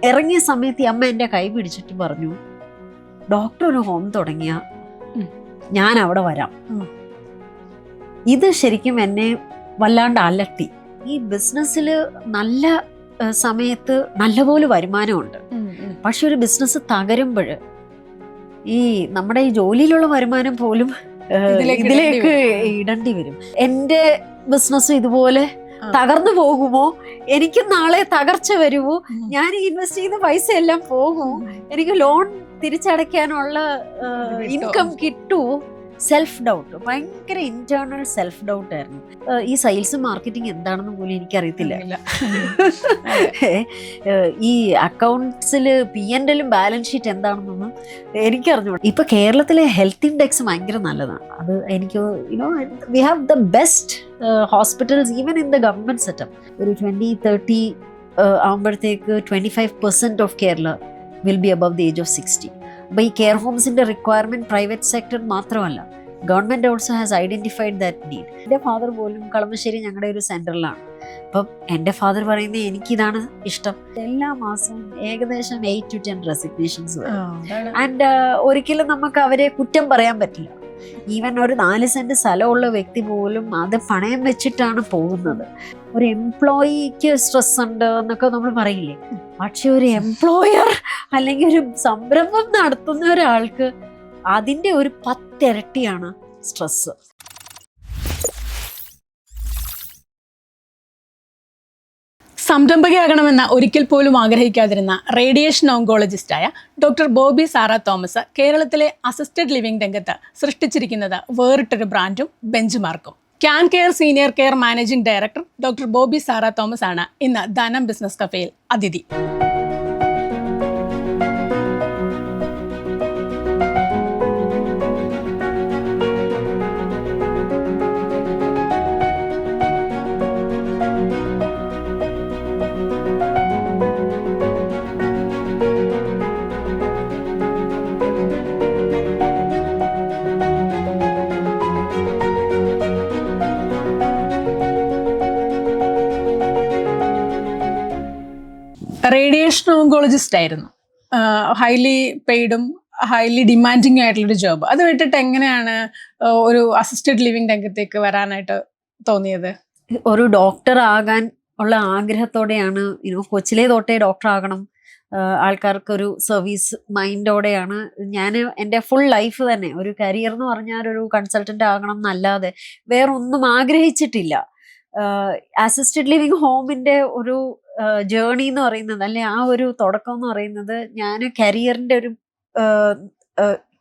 ഇറങ്ങിയ സമയത്ത് ഈ അമ്മ എൻ്റെ കൈ പിടിച്ചിട്ട് പറഞ്ഞു, ഡോക്ടർ ഒരു ഹോം തുടങ്ങിയ ഞാൻ അവിടെ വരാം. ഇത് ശരിക്കും എന്നെ വല്ലാണ്ട് അലട്ടി. ഈ ബിസിനസ്സിൽ നല്ല സമയത്ത് നല്ലപോലെ വരുമാനമുണ്ട്. പക്ഷെ ഒരു ബിസിനസ് തകരുമ്പോൾ ഈ നമ്മുടെ ഈ ജോലിയിലുള്ള വരുമാനം പോലും ഇതിലേക്ക് ഇടേണ്ടി വരും. എൻ്റെ ബിസിനസ് ഇതുപോലെ തകർന്നു പോകുമോ, എനിക്ക് നാളെ തകർച്ച വരുമോ, ഞാൻ ഇൻവെസ്റ്റ് ചെയ്യുന്ന പൈസ എല്ലാം പോകുമോ, എനിക്ക് ലോൺ തിരിച്ചടയ്ക്കാനുള്ള ഇൻകം കിട്ടുമോ? സെൽഫ് ഡൗട്ട്, ഭയങ്കര ഇന്റേണൽ സെൽഫ് ഡൗട്ട് ആയിരുന്നു. ഈ സെയിൽസ് മാർക്കറ്റിംഗ് എന്താണെന്ന് പോലും എനിക്കറിയത്തില്ല. ഈ അക്കൗണ്ട്സിൽ P&L ബാലൻസ് ഷീറ്റ് എന്താണെന്നൊന്നും എനിക്കറിഞ്ഞൂടാ. ഇപ്പൊ കേരളത്തിലെ ഹെൽത്ത് ഇൻഡെക്സ് ഭയങ്കര നല്ലതാണ്. അത് എനിക്ക് we have the best hospitals even in the government setup. ഒരു 2030 ആകുമ്പോഴത്തേക്ക് 25% of Kerala will be above the age of 60. അപ്പോൾ ഈ കെയർ ഹോംസിൻ്റെ റിക്വയർമെൻറ്റ് പ്രൈവറ്റ് സെക്ടർ മാത്രമല്ല, government also has identified that need. എൻ്റെ ഫാദർ പോലും കളമശ്ശേരി ഞങ്ങളുടെ ഒരു സെൻറ്ററിലാണ്. അപ്പം എൻ്റെ ഫാദർ പറയുന്നത് എനിക്കിതാണ് ഇഷ്ടം. എല്ലാ മാസവും ഏകദേശം 8 to 10 റെസിഗ്നേഷൻസ് വരും. ആൻഡ് ഒരിക്കലും നമുക്ക് അവരെ കുറ്റം പറയാൻ പറ്റില്ല. ഈവൻ ഒരു 4 സെന്റ് സ്ഥലമുള്ള വ്യക്തി പോലും അത് പണയം വെച്ചിട്ടാണ് പോകുന്നത്. ഒരു എംപ്ലോയിക്ക് സ്ട്രെസ് ഉണ്ട് എന്നൊക്കെ നമ്മൾ പറയില്ലേ, പക്ഷെ ഒരു എംപ്ലോയർ അല്ലെങ്കിൽ ഒരു സംരംഭം നടത്തുന്ന ഒരാൾക്ക് അതിൻ്റെ ഒരു 10 ഇരട്ടിയാണ് സ്ട്രെസ്. സംരംഭകയാകണമെന്ന ഒരിക്കൽ പോലും ആഗ്രഹിക്കാതിരുന്ന റേഡിയേഷൻ ഓങ്കോളജിസ്റ്റായ ഡോക്ടർ ബോബി സാറ തോമസ് കേരളത്തിലെ അസിസ്റ്റഡ് ലിവിംഗ് രംഗത്ത് സൃഷ്ടിച്ചിരിക്കുന്നത് വേറിട്ടൊരു ബ്രാൻഡും ബെഞ്ച് മാർക്കും. Can care senior care managing director doctor Bobby Sara Thomas ആണ് ഇന്ന് ധനം ബിസിനസ് കഫേയിൽ അതിഥി. റേഡിയേഷൻ ഓങ്കോളജിസ്റ്റ് ആയിരുന്നു. ഹൈലി പെയ്ഡും ഹൈലി ഡിമാൻഡിങ് ആയിട്ടുള്ളൊരു ജോബ്. അത് വിട്ടിട്ട് എങ്ങനെയാണ് ഒരു അസിസ്റ്റഡ് ലിവിംഗ് രംഗത്തേക്ക് വരാനായിട്ട് തോന്നിയത്? ഒരു ഡോക്ടർ ആകാൻ ഉള്ള ആഗ്രഹത്തോടെയാണ്, കൊച്ചിലേ തൊട്ടേ ഡോക്ടർ ആകണം, ആൾക്കാർക്കൊരു സർവീസ് മൈൻഡോടെയാണ് ഞാൻ എൻ്റെ ഫുൾ ലൈഫ് തന്നെ. ഒരു കരിയർ എന്ന് പറഞ്ഞാൽ ഒരു കൺസൾട്ടൻ്റ് ആകണം എന്നല്ലാതെ വേറൊന്നും ആഗ്രഹിച്ചിട്ടില്ല. അസിസ്റ്റഡ് ലിവിംഗ് ഹോമിൻ്റെ ഒരു ജേർണി എന്ന് പറയുന്നത്, അല്ലെ ആ ഒരു തുടക്കം എന്ന് പറയുന്നത്, ഞാൻ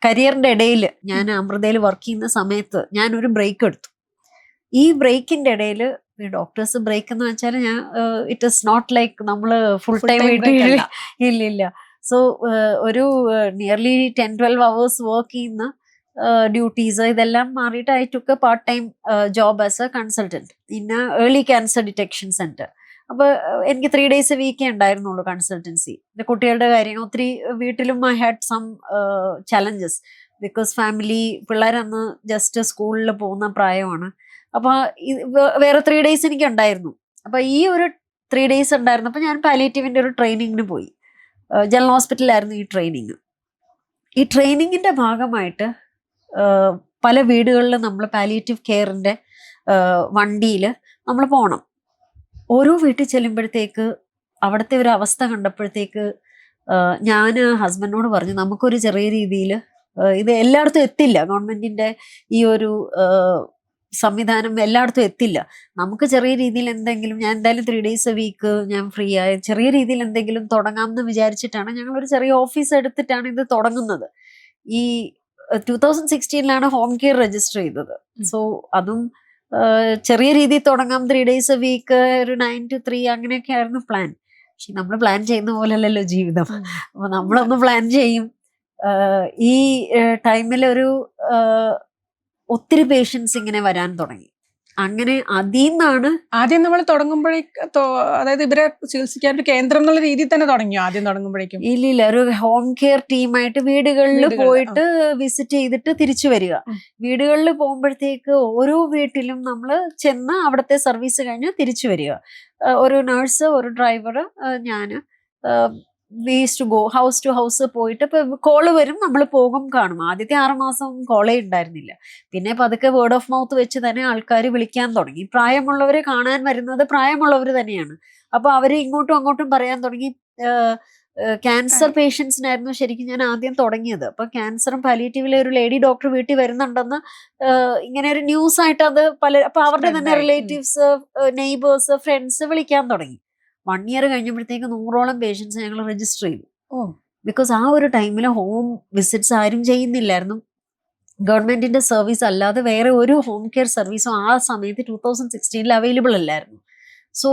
കരിയറിൻ്റെ ഇടയിൽ ഞാൻ അമൃതയിൽ വർക്ക് ചെയ്യുന്ന സമയത്ത് ഞാനൊരു ബ്രേക്ക് എടുത്തു. ഈ ബ്രേക്കിൻ്റെ ഇടയിൽ, ഡോക്ടേഴ്സ് ബ്രേക്ക് എന്ന് വെച്ചാൽ ഞാൻ ഇറ്റ് ഇസ് നോട്ട് ലൈക്ക് നമ്മൾ ഫുൾ ടൈം ഇല്ലില്ല. സോ ഒരു നിയർലി 10-12 hours വർക്ക് ചെയ്യുന്ന ഡ്യൂട്ടീസ് ഇതെല്ലാം മാറിയിട്ട് I took a part time job as a consultant in early cancer detection centre. അപ്പോൾ എനിക്ക് 3 days a week ഉണ്ടായിരുന്നുള്ളൂ കൺസൾട്ടൻസി. കുട്ടികളുടെ കാര്യം ഒത്തിരി വീട്ടിലും I had some challenges because family, പിള്ളേരന്ന് ജസ്റ്റ് സ്കൂളിൽ പോകുന്ന പ്രായമാണ്. അപ്പോൾ വേറെ 3 days എനിക്ക് ഉണ്ടായിരുന്നു. അപ്പോൾ ഈ ഒരു 3 days ഉണ്ടായിരുന്നപ്പോൾ ഞാൻ പാലിയേറ്റീവിൻ്റെ ഒരു ട്രെയിനിങ്ങിന് പോയി. ജനറൽ ഹോസ്പിറ്റലിലായിരുന്നു ഈ ട്രെയിനിങ്. ഈ ട്രെയിനിങ്ങിൻ്റെ ഭാഗമായിട്ട് പല വീടുകളിൽ നമ്മൾ പാലിയേറ്റീവ് കെയറിൻ്റെ വണ്ടിയിൽ നമ്മൾ പോകണം. ഓരോ വീട്ടിൽ ചെല്ലുമ്പോഴത്തേക്ക് അവിടുത്തെ ഒരു അവസ്ഥ കണ്ടപ്പോഴത്തേക്ക് ഞാൻ ഹസ്ബൻഡിനോട് പറഞ്ഞു, നമുക്കൊരു ചെറിയ രീതിയിൽ, ഇത് എല്ലായിടത്തും എത്തില്ല, ഗവൺമെൻറ്റിൻ്റെ ഈ ഒരു സംവിധാനം എല്ലായിടത്തും എത്തില്ല, നമുക്ക് ചെറിയ രീതിയിൽ എന്തെങ്കിലും, ഞാൻ എന്തായാലും 3 days a week ഞാൻ ഫ്രീ ആയ ചെറിയ രീതിയിൽ എന്തെങ്കിലും തുടങ്ങാമെന്ന് വിചാരിച്ചിട്ടാണ് ഞങ്ങളൊരു ചെറിയ ഓഫീസ് എടുത്തിട്ടാണ് ഇത് തുടങ്ങുന്നത്. ഈ 2016 ഹോം കെയർ രജിസ്റ്റർ ചെയ്തത്. സോ അതും ചെറിയ രീതിയിൽ തുടങ്ങാം, 3 days a week, ഒരു 9 to 3 അങ്ങനെയൊക്കെ ആയിരുന്നു പ്ലാൻ. പക്ഷെ നമ്മൾ പ്ലാൻ ചെയ്യുന്ന പോലെയല്ലല്ലോ ജീവിതം. അപ്പൊ നമ്മളൊന്ന് പ്ലാൻ ചെയ്യും. ഈ ടൈമിൽ ഒരു ഒത്തിരി പേഷ്യൻസ് ഇങ്ങനെ വരാൻ തുടങ്ങി. അങ്ങനെ അതിന്നാണ് ആദ്യം നമ്മൾ തുടങ്ങുമ്പോഴേക്ക്, അതായത് ഇവരെ ചികിത്സിക്കാൻ ഒരു കേന്ദ്രം എന്നുള്ള രീതിയിൽ തന്നെ തുടങ്ങിയോ ആദ്യം തുടങ്ങുമ്പോഴേക്കും? ഇല്ലില്ല, ഒരു ഹോം കെയർ ടീമായിട്ട് വീടുകളിൽ പോയിട്ട് വിസിറ്റ് ചെയ്തിട്ട് തിരിച്ചു വരിക. വീടുകളിൽ പോകുമ്പോഴത്തേക്ക് ഓരോ വീട്ടിലും നമ്മൾ ചെന്ന് അവിടുത്തെ സർവീസ് കഴിഞ്ഞ് തിരിച്ചു വരിക. ഒരു നഴ്സ്, ഒരു ഡ്രൈവർ, ഞാൻ, we use to go house to house പോയിട്ട് ഇപ്പൊ കോള് വരും, നമ്മൾ പോകും, കാണും. ആദ്യത്തെ 6 മാസം കോളേ ഉണ്ടായിരുന്നില്ല. പിന്നെ പതുക്കെ വേർഡ് ഓഫ് മൗത്ത് വെച്ച് തന്നെ ആൾക്കാർ വിളിക്കാൻ തുടങ്ങി. പ്രായമുള്ളവരെ കാണാൻ വരുന്നത് പ്രായമുള്ളവർ തന്നെയാണ്. അപ്പൊ അവര് ഇങ്ങോട്ടും അങ്ങോട്ടും പറയാൻ തുടങ്ങി. ക്യാൻസർ പേഷ്യൻസിനായിരുന്നു ശരിക്കും ഞാൻ ആദ്യം തുടങ്ങിയത്. അപ്പൊ ക്യാൻസറും പാലിയേറ്റീവിലെ ഒരു ലേഡി ഡോക്ടർ വീട്ടിൽ വരുന്നുണ്ടെന്ന് ഇങ്ങനെ ഒരു ന്യൂസ് ആയിട്ട് അത് അപ്പൊ അവരുടെ തന്നെ റിലേറ്റീവ്സ്, നെയ്ബേഴ്സ്, ഫ്രണ്ട്സ് വിളിക്കാൻ തുടങ്ങി. 1 ഇയർ കഴിഞ്ഞപ്പോഴത്തേക്ക് 100ഓളം പേഷ്യൻസ് ഞങ്ങൾ രജിസ്റ്റർ ചെയ്തു. ബിക്കോസ് ആ ഒരു ടൈമിൽ ഹോം വിസിറ്റ്സ് ആരും ചെയ്യുന്നില്ലായിരുന്നു. ഗവൺമെന്റിന്റെ സർവീസ് അല്ലാതെ വേറെ ഒരു ഹോം കെയർ സർവീസും ആ സമയത്ത് 2016 അവൈലബിൾ അല്ലായിരുന്നു. സോ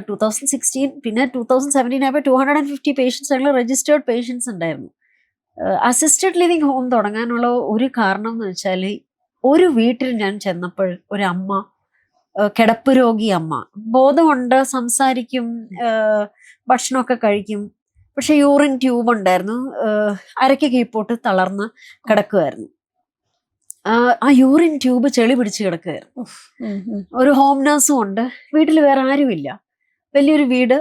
2016 പിന്നെ 2017 ആയപ്പോൾ 250 പേഷ്യൻസ് ഞങ്ങൾ രജിസ്റ്റേർഡ് പേഷ്യൻസ് ഉണ്ടായിരുന്നു. അസിസ്റ്റഡ് ലിവിങ് ഹോം തുടങ്ങാനുള്ള ഒരു കാരണം എന്ന് വെച്ചാൽ, ഒരു വീട്ടിൽ ഞാൻ ചെന്നപ്പോൾ ഒരു അമ്മ, കിടപ്പ് രോഗി അമ്മ, ബോധമുണ്ട്, സംസാരിക്കും, ഭക്ഷണമൊക്കെ കഴിക്കും, പക്ഷെ യൂറിൻ ട്യൂബ് ഉണ്ടായിരുന്നു, അരയ്ക്ക് കീഴ്പോട്ട് തളർന്ന് കിടക്കുമായിരുന്നു. ആ യൂറിൻ ട്യൂബ് ചെളി പിടിച്ച് കിടക്കുകയായിരുന്നു. ഒരു ഹോം നഴ്സും ഉണ്ട്, വീട്ടിൽ വേറെ ആരുമില്ല, വലിയൊരു വീട്,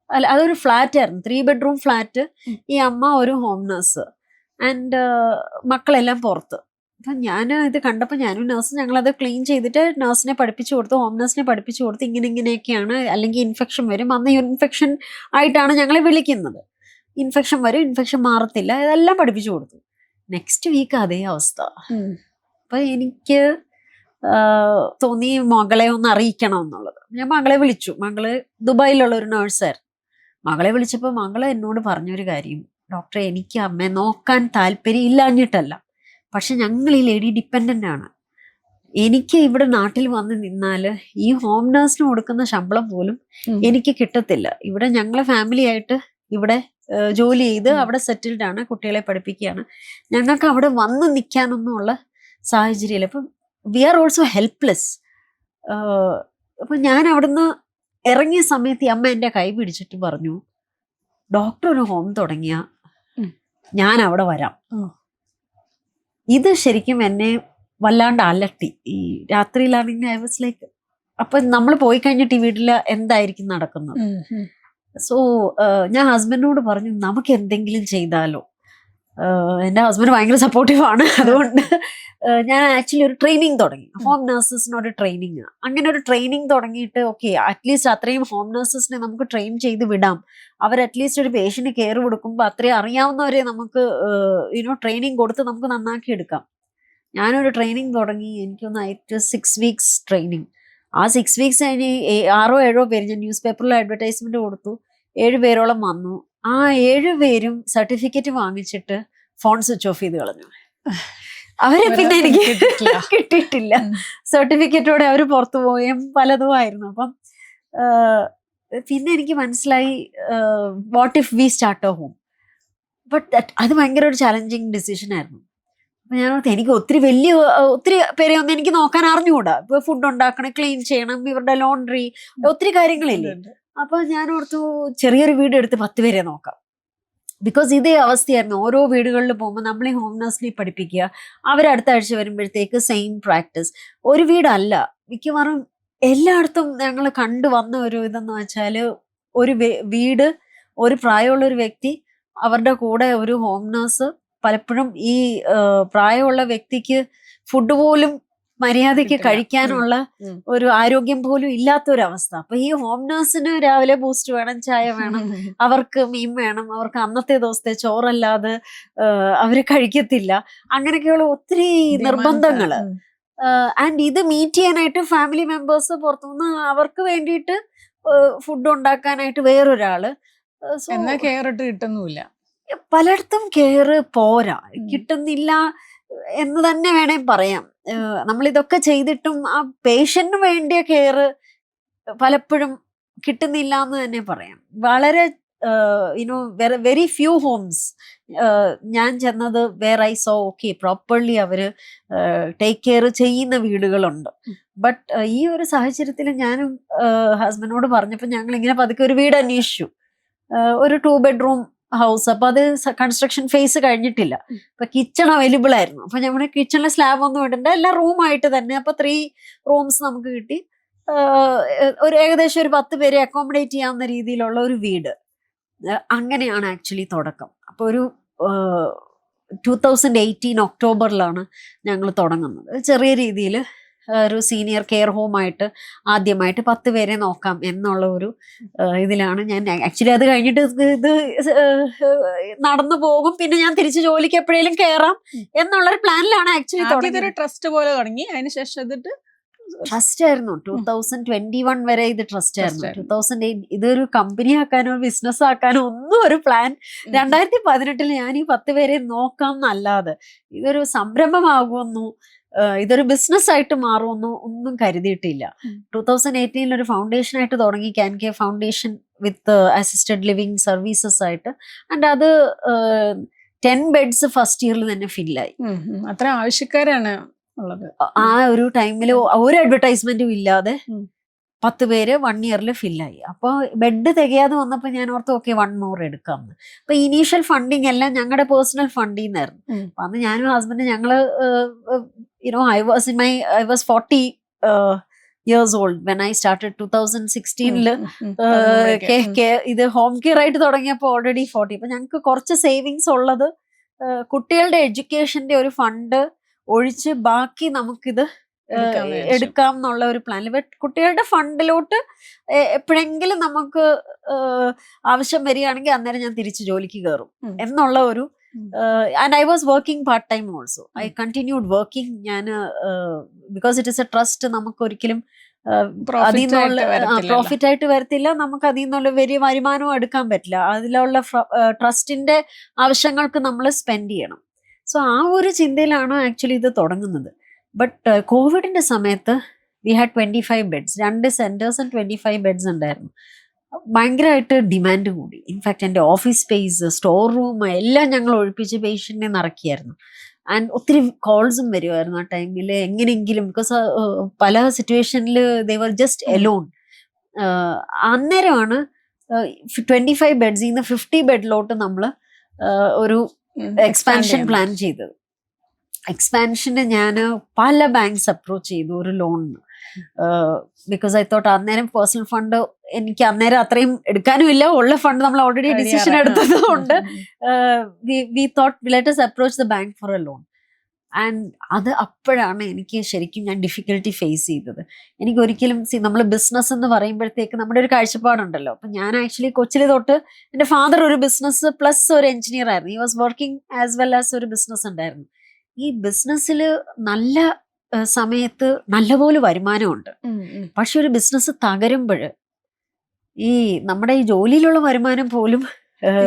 അല്ല അതൊരു ഫ്ലാറ്റ് ആയിരുന്നു, 3 ബെഡ്റൂം ഫ്ലാറ്റ്. ഈ അമ്മ ഒരു ഹോം നഴ്സ് ആൻഡ് മക്കളെല്ലാം പുറത്ത്. അപ്പം ഞാൻ ഇത് കണ്ടപ്പോൾ ഞാനും നഴ്സ് ഞങ്ങളത് ക്ലീൻ ചെയ്തിട്ട് നഴ്സിനെ പഠിപ്പിച്ചു കൊടുത്തു, ഹോം നഴ്സിനെ പഠിപ്പിച്ചു കൊടുത്തു. ഇങ്ങനെയൊക്കെയാണ്, അല്ലെങ്കിൽ ഇൻഫെക്ഷൻ വരും. അന്ന് ഇൻഫെക്ഷൻ ആയിട്ടാണ് ഞങ്ങളെ വിളിക്കുന്നത്. ഇൻഫെക്ഷൻ വരും, ഇൻഫെക്ഷൻ മാറത്തില്ല, ഇതെല്ലാം പഠിപ്പിച്ചു കൊടുത്തു. നെക്സ്റ്റ് വീക്ക് അതേ അവസ്ഥ. അപ്പൊ എനിക്ക് തോന്നി മകളെ ഒന്ന് അറിയിക്കണം എന്നുള്ളത്. ഞാൻ മകളെ വിളിച്ചു. മകള് ദുബായിലുള്ള ഒരു നേഴ്സായിരുന്നു. മകളെ വിളിച്ചപ്പോൾ മകള് എന്നോട് പറഞ്ഞൊരു കാര്യം, ഡോക്ടറെ എനിക്ക് അമ്മയെ നോക്കാൻ താല്പര്യം ഇല്ലാഞ്ഞിട്ടല്ല, പക്ഷെ ഞങ്ങൾ ഈ ലേഡി ഡിപ്പെൻഡൻ്റ് ആണ്. എനിക്ക് ഇവിടെ നാട്ടിൽ വന്ന് നിന്നാല് ഈ ഹോം നഴ്സിന് കൊടുക്കുന്ന ശമ്പളം പോലും എനിക്ക് കിട്ടത്തില്ല. ഇവിടെ ഞങ്ങളെ ഫാമിലി ആയിട്ട് ഇവിടെ ജോലി ചെയ്ത് അവിടെ സെറ്റിൽഡ് ആണ്, കുട്ടികളെ പഠിപ്പിക്കുകയാണ്. ഞങ്ങൾക്ക് അവിടെ വന്ന് നിൽക്കാനൊന്നുമുള്ള സാഹചര്യമില്ല. അപ്പം വി ആർ ഓൾസോ ഹെൽപ്ലെസ്. അപ്പം ഞാൻ അവിടുന്ന് ഇറങ്ങിയ സമയത്ത് ഈ അമ്മ എൻ്റെ കൈ പിടിച്ചിട്ട് പറഞ്ഞു, ഡോക്ടർ ഒരു ഹോം തുടങ്ങിയ ഞാൻ അവിടെ വരാം. ഇത് ശരിക്കും എന്നെ വല്ലാണ്ട് അലട്ടി. ഈ രാത്രിയിലാണെങ്കിൽ ഐ വാസ് ലൈക്ക്, അപ്പൊ നമ്മൾ പോയി കഴിഞ്ഞിട്ട് ഈ വീട്ടിൽ എന്തായിരിക്കും നടക്കുന്നത്. സോ ഞാൻ ഹസ്ബൻഡിനോട് പറഞ്ഞു, നമുക്ക് എന്തെങ്കിലും ചെയ്താലോ. എൻ്റെ ഹസ്ബൻഡ് ഭയങ്കര സപ്പോർട്ടീവ് ആണ്. അതുകൊണ്ട് ഞാൻ ആക്ച്വലി ഒരു ട്രെയിനിങ് തുടങ്ങി, ഹോം നഴ്സസിനൊരു ട്രെയിനിങ്. അങ്ങനെ ഒരു ട്രെയിനിങ് തുടങ്ങിയിട്ട് ഓക്കെ, അറ്റ്ലീസ്റ്റ് അത്രയും ഹോം നഴ്സസിനെ നമുക്ക് ട്രെയിൻ ചെയ്ത് വിടാം. അവർ അറ്റ്ലീസ്റ്റ് ഒരു പേഷ്യന്റ് കെയർ കൊടുക്കുമ്പോൾ അത്രയും അറിയാവുന്നവരെ നമുക്ക് ട്രെയിനിങ് കൊടുത്ത് നമുക്ക് നന്നാക്കി എടുക്കാം. ഞാനൊരു ട്രെയിനിങ് തുടങ്ങി. എനിക്കൊന്ന് 6 വീക്സ് ട്രെയിനിങ്. ആ 6 വീക്സ് കഴിഞ്ഞ് 6 7 പേര് ഞാൻ ന്യൂസ് പേപ്പറിൽ അഡ്വർടൈസ്മെന്റ് കൊടുത്തു. 7 പേരോളം വന്നു. ആ 7 പേരും സർട്ടിഫിക്കറ്റ് വാങ്ങിച്ചിട്ട് ഫോൺ സ്വിച്ച് ഓഫ് ചെയ്ത് കളഞ്ഞു. അവരെ പിന്നെ എനിക്ക് കിട്ടിയിട്ടില്ല. സർട്ടിഫിക്കറ്റോടെ അവർ പുറത്തു പോയും പലതും ആയിരുന്നു. അപ്പം പിന്നെ എനിക്ക് മനസ്സിലായി, what if we start A home. But അത് ഭയങ്കര ഒരു ചാലഞ്ചിങ് ഡിസിഷൻ ആയിരുന്നു. അപ്പൊ ഞാൻ ഓർത്ത്, എനിക്ക് ഒത്തിരി പേരെ ഒന്നും എനിക്ക് നോക്കാൻ അറിഞ്ഞുകൂടാ. ഇപ്പൊ ഫുഡ് ഉണ്ടാക്കണം, ക്ലീൻ ചെയ്യണം, ഇവരുടെ ലോണ്ട്രി, ഒത്തിരി കാര്യങ്ങളില്ലേ. അപ്പൊ ഞാൻ ഓർത്തു, ചെറിയൊരു വീട് എടുത്ത് 10 പേരെ നോക്കാം. ബിക്കോസ് ഇതേ അവസ്ഥയായിരുന്നു. ഓരോ വീടുകളിൽ പോകുമ്പോൾ നമ്മളെ ഹോം നഴ്സിനെ പഠിപ്പിക്കുക, അവരടുത്ത ആഴ്ച വരുമ്പോഴത്തേക്ക് സെയിം പ്രാക്ടീസ്. ഒരു വീടല്ല, മിക്കവാറും എല്ലായിടത്തും ഞങ്ങൾ കണ്ടുവന്ന ഒരു ഇതെന്ന് വെച്ചാൽ, ഒരു വീട്, ഒരു പ്രായമുള്ള ഒരു വ്യക്തി, അവരുടെ കൂടെ ഒരു ഹോം നഴ്സ്. പലപ്പോഴും ഈ പ്രായമുള്ള വ്യക്തിക്ക് ഫുഡ് പോലും മര്യാദയ്ക്ക് കഴിക്കാനുള്ള ഒരു ആരോഗ്യം പോലും ഇല്ലാത്തൊരവസ്ഥ. അപ്പൊ ഈ ഹോം നഴ്സിന് രാവിലെ ബൂസ്റ്റ് വേണം, ചായ വേണം, അവർക്ക് മീൻ വേണം, അവർക്ക് അന്നത്തെ ദിവസത്തെ ചോറല്ലാതെ അവര് കഴിക്കത്തില്ല. അങ്ങനെയൊക്കെയുള്ള ഒത്തിരി നിർബന്ധങ്ങള്. ആൻഡ് ഇത് മീറ്റ് ചെയ്യാനായിട്ട് ഫാമിലി മെമ്പേഴ്സ് പുറത്തുനിന്ന് അവർക്ക് വേണ്ടിയിട്ട് ഫുഡ് ഉണ്ടാക്കാനായിട്ട് വേറൊരാള്. കെയർ ഇട്ട് കിട്ടുന്നില്ല. പലയിടത്തും കെയർ പോരാ, കിട്ടുന്നില്ല എന്ന് തന്നെ വേണേ പറയാം. നമ്മളിതൊക്കെ ചെയ്തിട്ടും ആ പേഷ്യന്റിന് വേണ്ടിയ കെയർ പലപ്പോഴും കിട്ടുന്നില്ല എന്ന് തന്നെ പറയാം. വളരെ വെരി ഫ്യൂ ഹോംസ് ഞാൻ ചെന്നത് where I saw okay properly അവര് ടേക്ക് കെയർ ചെയ്യുന്ന വീടുകളുണ്ട്. ബട്ട് ഈ ഒരു സാഹചര്യത്തിൽ ഞാനും ഹസ്ബൻഡിനോട് പറഞ്ഞപ്പോൾ ഞങ്ങൾ ഇങ്ങനെ പതുക്കെ ഒരു വീട് അന്വേഷിച്ചു. ഒരു 2 ബെഡ്റൂം ഹൗസ്. അപ്പൊ അത് കൺസ്ട്രക്ഷൻ ഫേസ് കഴിഞ്ഞിട്ടില്ല. അപ്പൊ കിച്ചൺ അവൈലബിൾ ആയിരുന്നു. അപ്പൊ നമ്മുടെ കിച്ചണിലെ സ്ലാബ് ഒന്നും ഇടണ്ട, എല്ലാം റൂമായിട്ട് തന്നെ. അപ്പൊ 3 റൂംസ് നമുക്ക് കിട്ടി. ഒരു ഏകദേശം ഒരു 10 പേരെ അക്കോമഡേറ്റ് ചെയ്യാവുന്ന രീതിയിലുള്ള ഒരു വീട്. അങ്ങനെയാണ് ആക്ച്വലി തുടക്കം. അപ്പോൾ ഒരു 2018 ഒക്ടോബറിലാണ് ഞങ്ങൾ തുടങ്ങുന്നത്. ചെറിയ രീതിയിൽ ഒരു സീനിയർ കെയർ ഹോമായിട്ട് ആദ്യമായിട്ട് 10 പേരെ നോക്കാം എന്നുള്ള ഒരു ഇതിലാണ് ഞാൻ. ആക്ച്വലി അത് കഴിഞ്ഞിട്ട് ഇത് നടന്നു പോകും, പിന്നെ ഞാൻ തിരിച്ച് ജോലിക്ക് എപ്പോഴേലും കയറാം എന്നുള്ളൊരു പ്ലാനിലാണ് ആക്ച്വലി തുടങ്ങിയത്. ട്രസ്റ്റ് പോലെ തുടങ്ങി, അതിനുശേഷം ട്രസ്റ്റ് ആയിരുന്നു. 2021 വരെ ഇത് ട്രസ്റ്റ് ആയിരുന്നു. 2008 ഇതൊരു കമ്പനി ആക്കാനോ ബിസിനസ് ആക്കാനോ ഒന്നും ഒരു പ്ലാൻ 2018 ഞാൻ ഈ 10 പേരെ നോക്കാം എന്നല്ലാതെ ഇതൊരു സംരംഭമാകുമെന്നോ ഇതൊരു ബിസിനസ് ആയിട്ട് മാറുമെന്നോ ഒന്നും കരുതിയിട്ടില്ല. 2018 ഒരു ഫൗണ്ടേഷൻ ആയിട്ട് തുടങ്ങി, can care foundation with assisted living services ആയിട്ട്. ആൻഡ് അത് 10 ബെഡ്സ് ഫസ്റ്റ് ഇയറിൽ തന്നെ ഫില്ലായി. അത്ര ആവശ്യക്കാരാണ് ഉള്ളത്. ആ ഒരു ടൈമിൽ ഒരു അഡ്വർടൈസ്മെന്റും ഇല്ലാതെ 10 പേര് 1 ഇയറിൽ ഫില്ലായി. അപ്പോൾ ബെഡ് തികയാതെ വന്നപ്പോൾ ഞാൻ ഓർത്ത് ഓക്കെ 1 more എടുക്കാമെന്ന്. അപ്പൊ ഇനീഷ്യൽ ഫണ്ടിങ് എല്ലാം ഞങ്ങളുടെ പേഴ്സണൽ ഫണ്ടിൽ നിന്നായിരുന്നു. അപ്പൊ അന്ന് ഞാനും ഹസ്ബൻഡ് ഞങ്ങള് I was 40 years old when I started 2016 ഇത് ഹോം കെയർ ആയിട്ട് തുടങ്ങിയപ്പോൾ ഓൾറെഡി 40. അപ്പൊ ഞങ്ങൾക്ക് കുറച്ച് സേവിങ്സ് ഉള്ളത് കുട്ടികളുടെ എഡ്യൂക്കേഷന്റെ ഒരു ഫണ്ട് ഒഴിച്ച് ബാക്കി നമുക്കിത് എടുക്കാം എന്നുള്ള ഒരു പ്ലാനിൽ. ബട്ട് കുട്ടികളുടെ ഫണ്ടിലോട്ട് എപ്പോഴെങ്കിലും നമുക്ക് ആവശ്യം വരികയാണെങ്കിൽ അന്നേരം ഞാൻ തിരിച്ച് ജോലിക്ക് കയറും എന്നുള്ള ഒരു. And I was working part time also. I continued working. ഞാൻ because it is a trust, നമുക്ക് ഒരിക്കലും അതിൽ നിന്നുള്ള പ്രോഫിറ്റ് ആയിട്ട് വരത്തില്ല, നമുക്ക് അതിൽ നിന്നുള്ള വലിയ വരുമാനവും എടുക്കാൻ പറ്റില്ല. അതിലുള്ള ട്രസ്റ്റിന്റെ ആവശ്യങ്ങൾക്ക് നമ്മൾ സ്പെൻഡ് ചെയ്യണം. സോ ആ ഒരു ചിന്തയിലാണ് ആക്ച്വലി ഇത് തുടങ്ങുന്നത്. ബട്ട് കോവിഡിന്റെ സമയത്ത് വി ഹാഡ് 25 ബെഡ്സ്, 2 സെന്റേഴ്സും 25 ബെഡ്സ് ഉണ്ടായിരുന്നു. ഭയങ്കരമായിട്ട് ഡിമാൻഡ് കൂടി. ഇൻഫാക്ട് എൻ്റെ ഓഫീസ് സ്പേസ്, സ്റ്റോർ റൂം എല്ലാം ഞങ്ങൾ ഒഴിപ്പിച്ച് പേഷ്യൻറ്റിനെ നിറക്കിയായിരുന്നു. ആൻഡ് ഒത്തിരി കോൾസും വരുമായിരുന്നു ആ ടൈമിൽ. എങ്ങനെയെങ്കിലും ബിക്കോസ് പല സിറ്റുവേഷനിൽ ദേ വർ ജസ്റ്റ് എലോൺ. അന്നേരമാണ് 25 ബെഡ്സിൽ നിന്ന് 50 ബെഡിലോട്ട് നമ്മൾ ഒരു എക്സ്പാൻഷൻ പ്ലാൻ ചെയ്തത്. എക്സ്പാൻഷന് ഞാൻ പല ബാങ്ക്സ് അപ്രോച്ച് ചെയ്തു ഒരു ലോണിന്. ബിക്കോസ് ഐ തോട്ട് അന്നേരം പേഴ്സണൽ ഫണ്ട് എനിക്ക് അന്നേരം അത്രയും എടുക്കാനും ഇല്ല, ഉള്ള ഫണ്ട് നമ്മൾ ഓൾറെഡി ഡിസിഷൻ എടുത്തത് കൊണ്ട് we thought let us approach the bank for a loan. And അത് അപ്പോഴാണ് എനിക്ക് ശരിക്കും ഞാൻ ഡിഫിക്കൽട്ടി ഫേസ് ചെയ്തത്. എനിക്ക് ഒരിക്കലും നമ്മൾ ബിസിനസ് എന്ന് പറയുമ്പോഴത്തേക്ക് നമ്മുടെ ഒരു കാഴ്ചപ്പാടുണ്ടല്ലോ. അപ്പം ഞാൻ ആക്ച്വലി കൊച്ചിലെ തൊട്ട് എൻ്റെ ഫാദർ ഒരു ബിസിനസ് പ്ലസ് ഒരു എഞ്ചിനീയർ ആയിരുന്നു. He was working as well as ഒരു ബിസിനസ് ഉണ്ടായിരുന്നു. ഈ ബിസിനസ്സിൽ നല്ല സമയത്ത് നല്ലപോലെ വരുമാനമുണ്ട്. പക്ഷെ ഒരു ബിസിനസ് തകരുമ്പോൾ ഈ നമ്മുടെ ഈ ജോലിയിലുള്ള വരുമാനം പോലും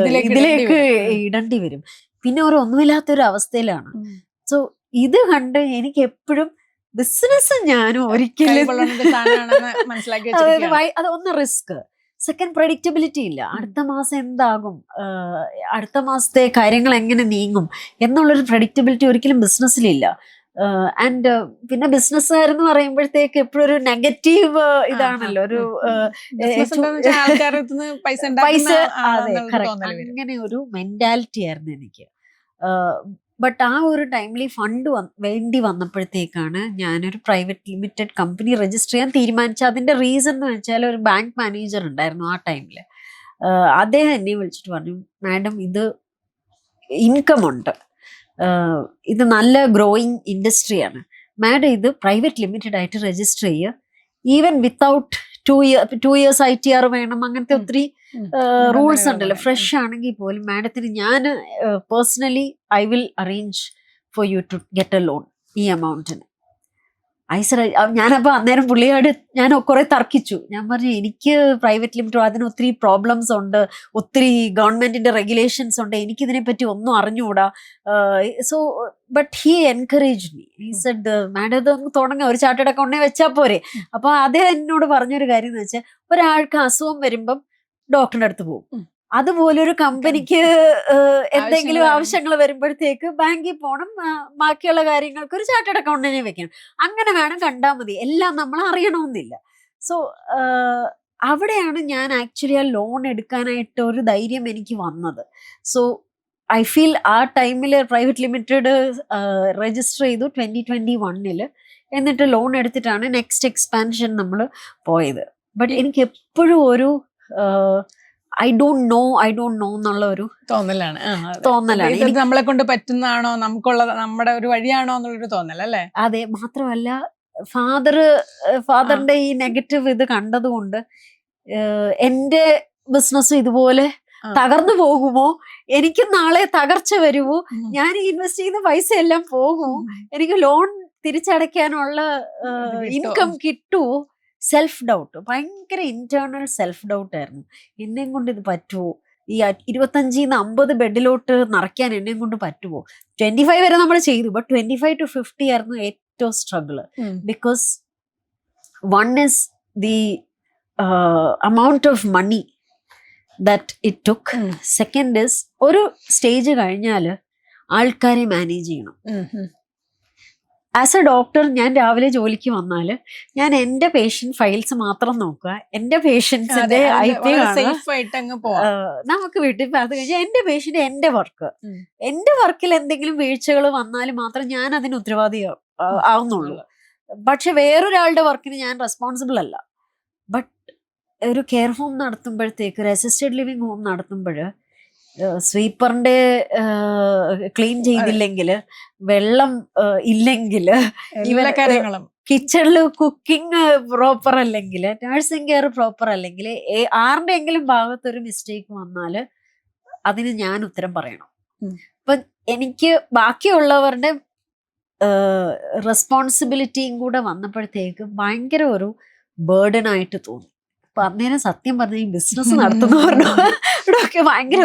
ഇതിലേക്ക് ഇടേണ്ടി വരും. പിന്നെ ഒന്നുമില്ലാത്തൊരു അവസ്ഥയിലാണ്. സോ ഇത് കണ്ട് എനിക്ക് എപ്പോഴും ബിസിനസ് ഞാനും ഒരിക്കലും അത് ഒന്ന് റിസ്ക്, സെക്കൻഡ് പ്രഡിക്റ്റബിലിറ്റി ഇല്ല. അടുത്ത മാസം എന്താകും, അടുത്ത മാസത്തെ കാര്യങ്ങൾ എങ്ങനെ നീങ്ങും എന്നുള്ളൊരു പ്രഡിക്റ്റബിലിറ്റി ഒരിക്കലും ബിസിനസ്സിലില്ല. ആൻഡ് പിന്നെ ബിസിനസ്സുകാരെന്ന് പറയുമ്പോഴത്തേക്ക് എപ്പോഴും ഒരു നെഗറ്റീവ് ഇതാണല്ലോ, ഒരു പൈസ. അങ്ങനെ ഒരു മെന്റാലിറ്റി ആയിരുന്നു എനിക്ക്. ബട്ട് ആ ഒരു ടൈമിൽ ഫണ്ട് വേണ്ടി വന്നപ്പോഴത്തേക്കാണ് ഞാനൊരു പ്രൈവറ്റ് ലിമിറ്റഡ് കമ്പനി രജിസ്റ്റർ ചെയ്യാൻ തീരുമാനിച്ചത്. അതിൻ്റെ റീസൺ എന്ന് വെച്ചാൽ ഒരു ബാങ്ക് മാനേജർ ഉണ്ടായിരുന്നു ആ ടൈമിൽ. അദ്ദേഹം എന്നെ വിളിച്ചിട്ട് പറഞ്ഞു, മാഡം ഇത് ഇൻകം ഉണ്ട്, ഇത് നല്ല ഗ്രോയിങ് ഇൻഡസ്ട്രിയാണ്, മാഡം ഇത് പ്രൈവറ്റ് ലിമിറ്റഡ് ആയിട്ട് രജിസ്റ്റർ ചെയ്യുക, ഈവൻ വിത്തൗട്ട് 2 years ITR വേണം, അങ്ങനത്തെ ഒത്തിരി റൂൾസ് ഉണ്ടല്ലോ. ഫ്രഷ് ആണെങ്കിൽ പോലും മാഡത്തിന് ഞാൻ personally I will arrange for you to get a loan ഈ എമൗണ്ടിന്. ഞാനപ്പോൾ അന്നേരം പുള്ളിയോട് ഞാൻ കുറെ തർക്കിച്ചു. ഞാൻ പറഞ്ഞു എനിക്ക് പ്രൈവറ്റ് ലിമിറ്റഡ് അതിന് ഒത്തിരി പ്രോബ്ലംസ് ഉണ്ട്, ഒത്തിരി ഗവൺമെന്റിന്റെ റെഗുലേഷൻസ് ഉണ്ട്, എനിക്കിതിനെപ്പറ്റി ഒന്നും അറിഞ്ഞുകൂടാ. So but he encourage me. He said madam ഇതൊന്ന് തുടങ്ങാം, ഒരു ചാർട്ടേഡ് അക്കൗണ്ടിനെ വെച്ചാൽ പോരെ. അപ്പോൾ അദ്ദേഹം എന്നോട് പറഞ്ഞൊരു കാര്യം എന്ന് വെച്ചാൽ, ഒരാൾക്ക് അസുഖം വരുമ്പം ഡോക്ടറിന്റെ അടുത്ത് പോകും, അതുപോലെ ഒരു കമ്പനിക്ക് എന്തെങ്കിലും ആവശ്യങ്ങൾ വരുമ്പോഴത്തേക്ക് ബാങ്കിൽ പോകണം, ബാക്കിയുള്ള കാര്യങ്ങൾക്ക് ഒരു ചാർട്ടേഡ് അക്കൗണ്ടിനെ വെക്കണം. അങ്ങനെ വേണം കണ്ടാൽ മതി, എല്ലാം നമ്മൾ അറിയണമെന്നില്ല. സോ അവിടെയാണ് ഞാൻ ആക്ച്വലി ആ ലോൺ എടുക്കാനായിട്ട് ഒരു ധൈര്യം എനിക്ക് വന്നത്. സോ ഐ ഫീൽ ആ ടൈമിൽ പ്രൈവറ്റ് ലിമിറ്റഡ് രജിസ്റ്റർ ചെയ്തു 2021. എന്നിട്ട് ലോൺ എടുത്തിട്ടാണ് നെക്സ്റ്റ് എക്സ്പാൻഷൻ നമ്മൾ പോയത്. ബട്ട് എനിക്ക് എപ്പോഴും ഒരു ഐ ഡോണ്ട് നോ എന്നുള്ള ഒരു തോന്നലാണ്. തോന്നലാണ്. ഇത് നമ്മളെ കൊണ്ട് പറ്റുന്നതാണോ, നമ്മുടെ ഒരു വഴിയാണോ എന്നുള്ളൊരു തോന്നൽ അല്ലേ? അതെ, മാത്രമല്ല ഫാദറിന്റെ ഈ നെഗറ്റീവ് ഇത് കണ്ടതുകൊണ്ട് എന്റെ ബിസിനസ് ഇതുപോലെ തകർന്നു പോകുമോ, എനിക്ക് നാളെ തകർച്ച വരുമോ, ഞാൻ ഇൻവെസ്റ്റ് ചെയ്യുന്ന പൈസ എല്ലാം പോകുമോ, എനിക്ക് ലോൺ തിരിച്ചടയ്ക്കാനുള്ള ഇൻകം കിട്ടുമോ, സെൽഫ് ഡൗട്ട്, ഭയങ്കര ഇന്റേണൽ സെൽഫ് ഡൗട്ട് ആയിരുന്നു. എന്നെയും കൊണ്ട് ഇത് പറ്റുമോ, ഈ 25-50 ബെഡിലോട്ട് നിറയ്ക്കാൻ എന്നെയും കൊണ്ട് പറ്റുമോ. 25 വരെ നമ്മൾ ചെയ്തു, ബട്ട് 25 to 50 ആയിരുന്നു ഏറ്റവും struggle. Because one is the amount of money that it took. Second is ഒരു സ്റ്റേജ് കഴിഞ്ഞാൽ ആൾക്കാരെ മാനേജ് ചെയ്യണം. ആസ് എ ഡോക്ടർ ഞാൻ രാവിലെ ജോലിക്ക് വന്നാൽ ഞാൻ എൻ്റെ പേഷ്യന്റ് ഫയൽസ് മാത്രം നോക്കുക, എൻ്റെ പേഷ്യൻസിന്റെ നമുക്ക് വീട്ടിൽ അത് കഴിഞ്ഞാൽ എൻ്റെ പേഷ്യന്റ് എൻ്റെ വർക്കിൽ എന്തെങ്കിലും വീഴ്ചകൾ വന്നാൽ മാത്രം ഞാൻ അതിന് ഉത്തരവാദി ആവുന്നുള്ളൂ. പക്ഷെ വേറൊരാളുടെ വർക്കിന് ഞാൻ റെസ്പോൺസിബിൾ അല്ല. ബട്ട് ഒരു കെയർ ഹോം നടത്തുമ്പോഴത്തേക്ക്, ഒരു അസിസ്റ്റഡ് ലിവിങ് ഹോം നടത്തുമ്പോൾ സ്വീപ്പറിന്റെ ക്ലീൻ ചെയ്തില്ലെങ്കിൽ, വെള്ളം ഇല്ലെങ്കിൽ, കിച്ചണിൽ കുക്കിംഗ് പ്രോപ്പർ അല്ലെങ്കിൽ, നഴ്സിംഗ് കെയർ പ്രോപ്പർ അല്ലെങ്കിൽ, ആരുടെയെങ്കിലും ഭാഗത്തൊരു മിസ്റ്റേക്ക് വന്നാൽ അതിന് ഞാൻ ഉത്തരം പറയണം. അപ്പൊ എനിക്ക് ബാക്കിയുള്ളവരുടെ റെസ്പോൺസിബിലിറ്റിയും കൂടെ വന്നപ്പോഴത്തേക്ക് ഭയങ്കര ഒരു ബേർഡൻ ആയിട്ട് തോന്നി. അപ്പൊ അന്നേരം സത്യം പറഞ്ഞ ഈ ബിസിനസ് നടത്തുന്നവരോടൊക്കെ ഭയങ്കര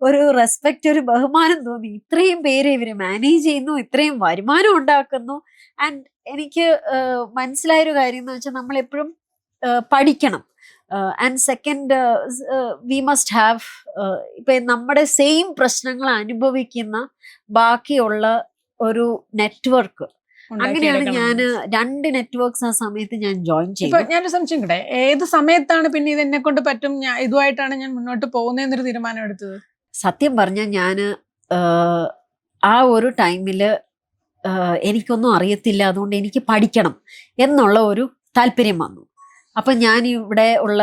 ഒരു റെസ്പെക്ട്, ഒരു ബഹുമാനം തോന്നി. ഇത്രയും പേരെ ഇവര് മാനേജ് ചെയ്യുന്നു, ഇത്രയും വരുമാനം ഉണ്ടാക്കുന്നു. ആൻഡ് എനിക്ക് മനസ്സിലായൊരു കാര്യം എന്ന് വെച്ചാൽ നമ്മൾ എപ്പോഴും പഠിക്കണം. And second, V must have, ഇപ്പൊ നമ്മുടെ സെയിം പ്രശ്നങ്ങൾ അനുഭവിക്കുന്ന ബാക്കിയുള്ള ഒരു നെറ്റ്വർക്ക്. അങ്ങനെയാണ് ഞാൻ 2 നെറ്റ്വർക്ക്സ് ആ സമയത്ത് ഞാൻ ജോയിൻ ചെയ്തു. ഞാനൊരു സംശയം കിട്ടെ, ഏത് സമയത്താണ് പിന്നെ ഇത് എന്നെ കൊണ്ട് പറ്റും, ഇതുമായിട്ടാണ് ഞാൻ മുന്നോട്ട് പോകുന്നതെന്നൊരു തീരുമാനം എടുത്തത്? സത്യം പറഞ്ഞാൽ ഞാൻ ആ ഒരു ടൈമില് എനിക്കൊന്നും അറിയത്തില്ല, അതുകൊണ്ട് എനിക്ക് പഠിക്കണം എന്നുള്ള ഒരു താല്പര്യം വന്നു. അപ്പൊ ഞാൻ ഇവിടെ ഉള്ള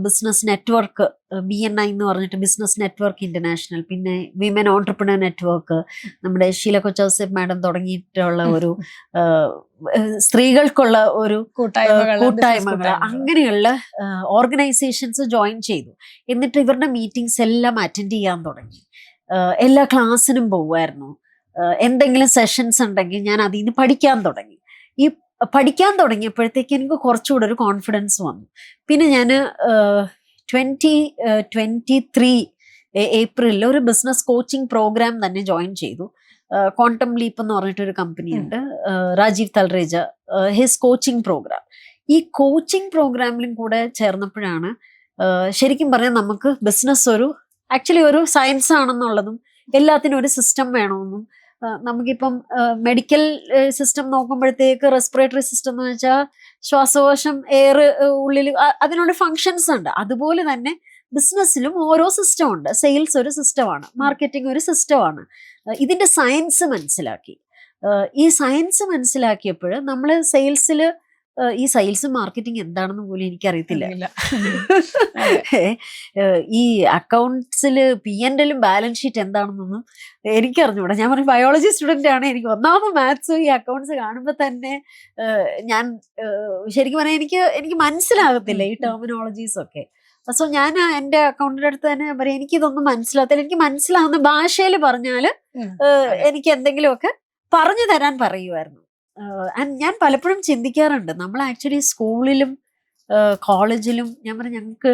ബിസിനസ് നെറ്റ്വർക്ക്, BNI എന്ന് പറഞ്ഞിട്ട് ബിസിനസ് നെറ്റ്വർക്ക് ഇന്റർനാഷണൽ, പിന്നെ വിമൻ ഓൺട്രപ്രണർ നെറ്റ്വർക്ക്, നമ്മുടെ ഷീല കൊച്ചൗസേപ്പ് മാഡം തുടങ്ങിയിട്ടുള്ള ഒരു സ്ത്രീകൾക്കുള്ള ഒരു കൂട്ടായ്മകൾ, അങ്ങനെയുള്ള ഓർഗനൈസേഷൻസ് ജോയിൻ ചെയ്തു. എന്നിട്ട് ഇവരുടെ മീറ്റിംഗ്സ് എല്ലാം അറ്റൻഡ് ചെയ്യാൻ തുടങ്ങി. എല്ലാ ക്ലാസ്സിനും പോവുമായിരുന്നു. എന്തെങ്കിലും സെഷൻസ് ഉണ്ടെങ്കിൽ ഞാൻ അതിൽ നിന്ന് പഠിക്കാൻ തുടങ്ങി. ഈ പഠിക്കാൻ തുടങ്ങിയപ്പോഴത്തേക്ക് എനിക്ക് കുറച്ചുകൂടെ ഒരു കോൺഫിഡൻസ് വന്നു. പിന്നെ ഞാൻ 2023 ഏപ്രിലിൽ ഒരു ബിസിനസ് കോച്ചിങ് പ്രോഗ്രാം തന്നെ ജോയിൻ ചെയ്തു. ക്വാണ്ടം ലീപ്പ് എന്ന് പറഞ്ഞിട്ടൊരു കമ്പനി ഉണ്ട്, രാജീവ് തൽറേജ, ഹിസ് കോച്ചിങ് പ്രോഗ്രാം. ഈ കോച്ചിങ് പ്രോഗ്രാമിലും കൂടെ ചേർന്നപ്പോഴാണ് ശരിക്കും പറഞ്ഞാൽ നമുക്ക് ബിസിനസ് ആക്ച്വലി ഒരു സയൻസ് ആണെന്നുള്ളതും, എല്ലാത്തിനും ഒരു സിസ്റ്റം വേണമെന്നും. നമുക്കിപ്പം മെഡിക്കൽ സിസ്റ്റം നോക്കുമ്പോഴത്തേക്ക് റെസ്പിറേറ്ററി സിസ്റ്റം എന്ന് വെച്ചാൽ ശ്വാസകോശം, എയർ ഉള്ളിൽ, അതിനുള്ള ഫങ്ഷൻസ് ഉണ്ട്. അതുപോലെ തന്നെ ബിസിനസ്സിലും ഓരോ സിസ്റ്റം ഉണ്ട്. സെയിൽസ് ഒരു സിസ്റ്റമാണ്, മാർക്കറ്റിംഗ് ഒരു സിസ്റ്റമാണ്. ഇതിന്റെ സയൻസ് മനസ്സിലാക്കി. ഈ സയൻസ് മനസ്സിലാക്കിയപ്പോൾ നമ്മൾ സെയിൽസിൽ, ഈ സെയിൽസും മാർക്കറ്റിംഗ് എന്താണെന്ന് പോലും എനിക്കറിയത്തില്ല. ഈ അക്കൗണ്ട്സിൽ P&L ബാലൻസ് ഷീറ്റ് എന്താണെന്നൊന്നും എനിക്കറിഞ്ഞൂടാ. ഞാൻ പറയും ബയോളജി സ്റ്റുഡൻ്റ് ആണ്, എനിക്ക് ഒന്നാമത് മാത്സ് ഈ അക്കൗണ്ട്സ് കാണുമ്പോൾ തന്നെ ഞാൻ ശരിക്കും പറഞ്ഞാൽ എനിക്ക് മനസ്സിലാകത്തില്ല ഈ ടെർമിനോളജീസ് ഒക്കെ. സോ ഞാൻ എൻ്റെ അക്കൗണ്ടിൻ്റെ അടുത്ത് തന്നെ പറയും എനിക്കിതൊന്നും മനസ്സിലാകത്തില്ല, എനിക്ക് മനസ്സിലാവുന്ന ഭാഷയിൽ പറഞ്ഞാൽ എനിക്ക് എന്തെങ്കിലുമൊക്കെ പറഞ്ഞു തരാൻ പറയുമായിരുന്നു. ആൻഡ് ഞാൻ പലപ്പോഴും ചിന്തിക്കാറുണ്ട്, നമ്മൾ ആക്ച്വലി സ്കൂളിലും കോളേജിലും, ഞാൻ പറഞ്ഞു ഞങ്ങൾക്ക്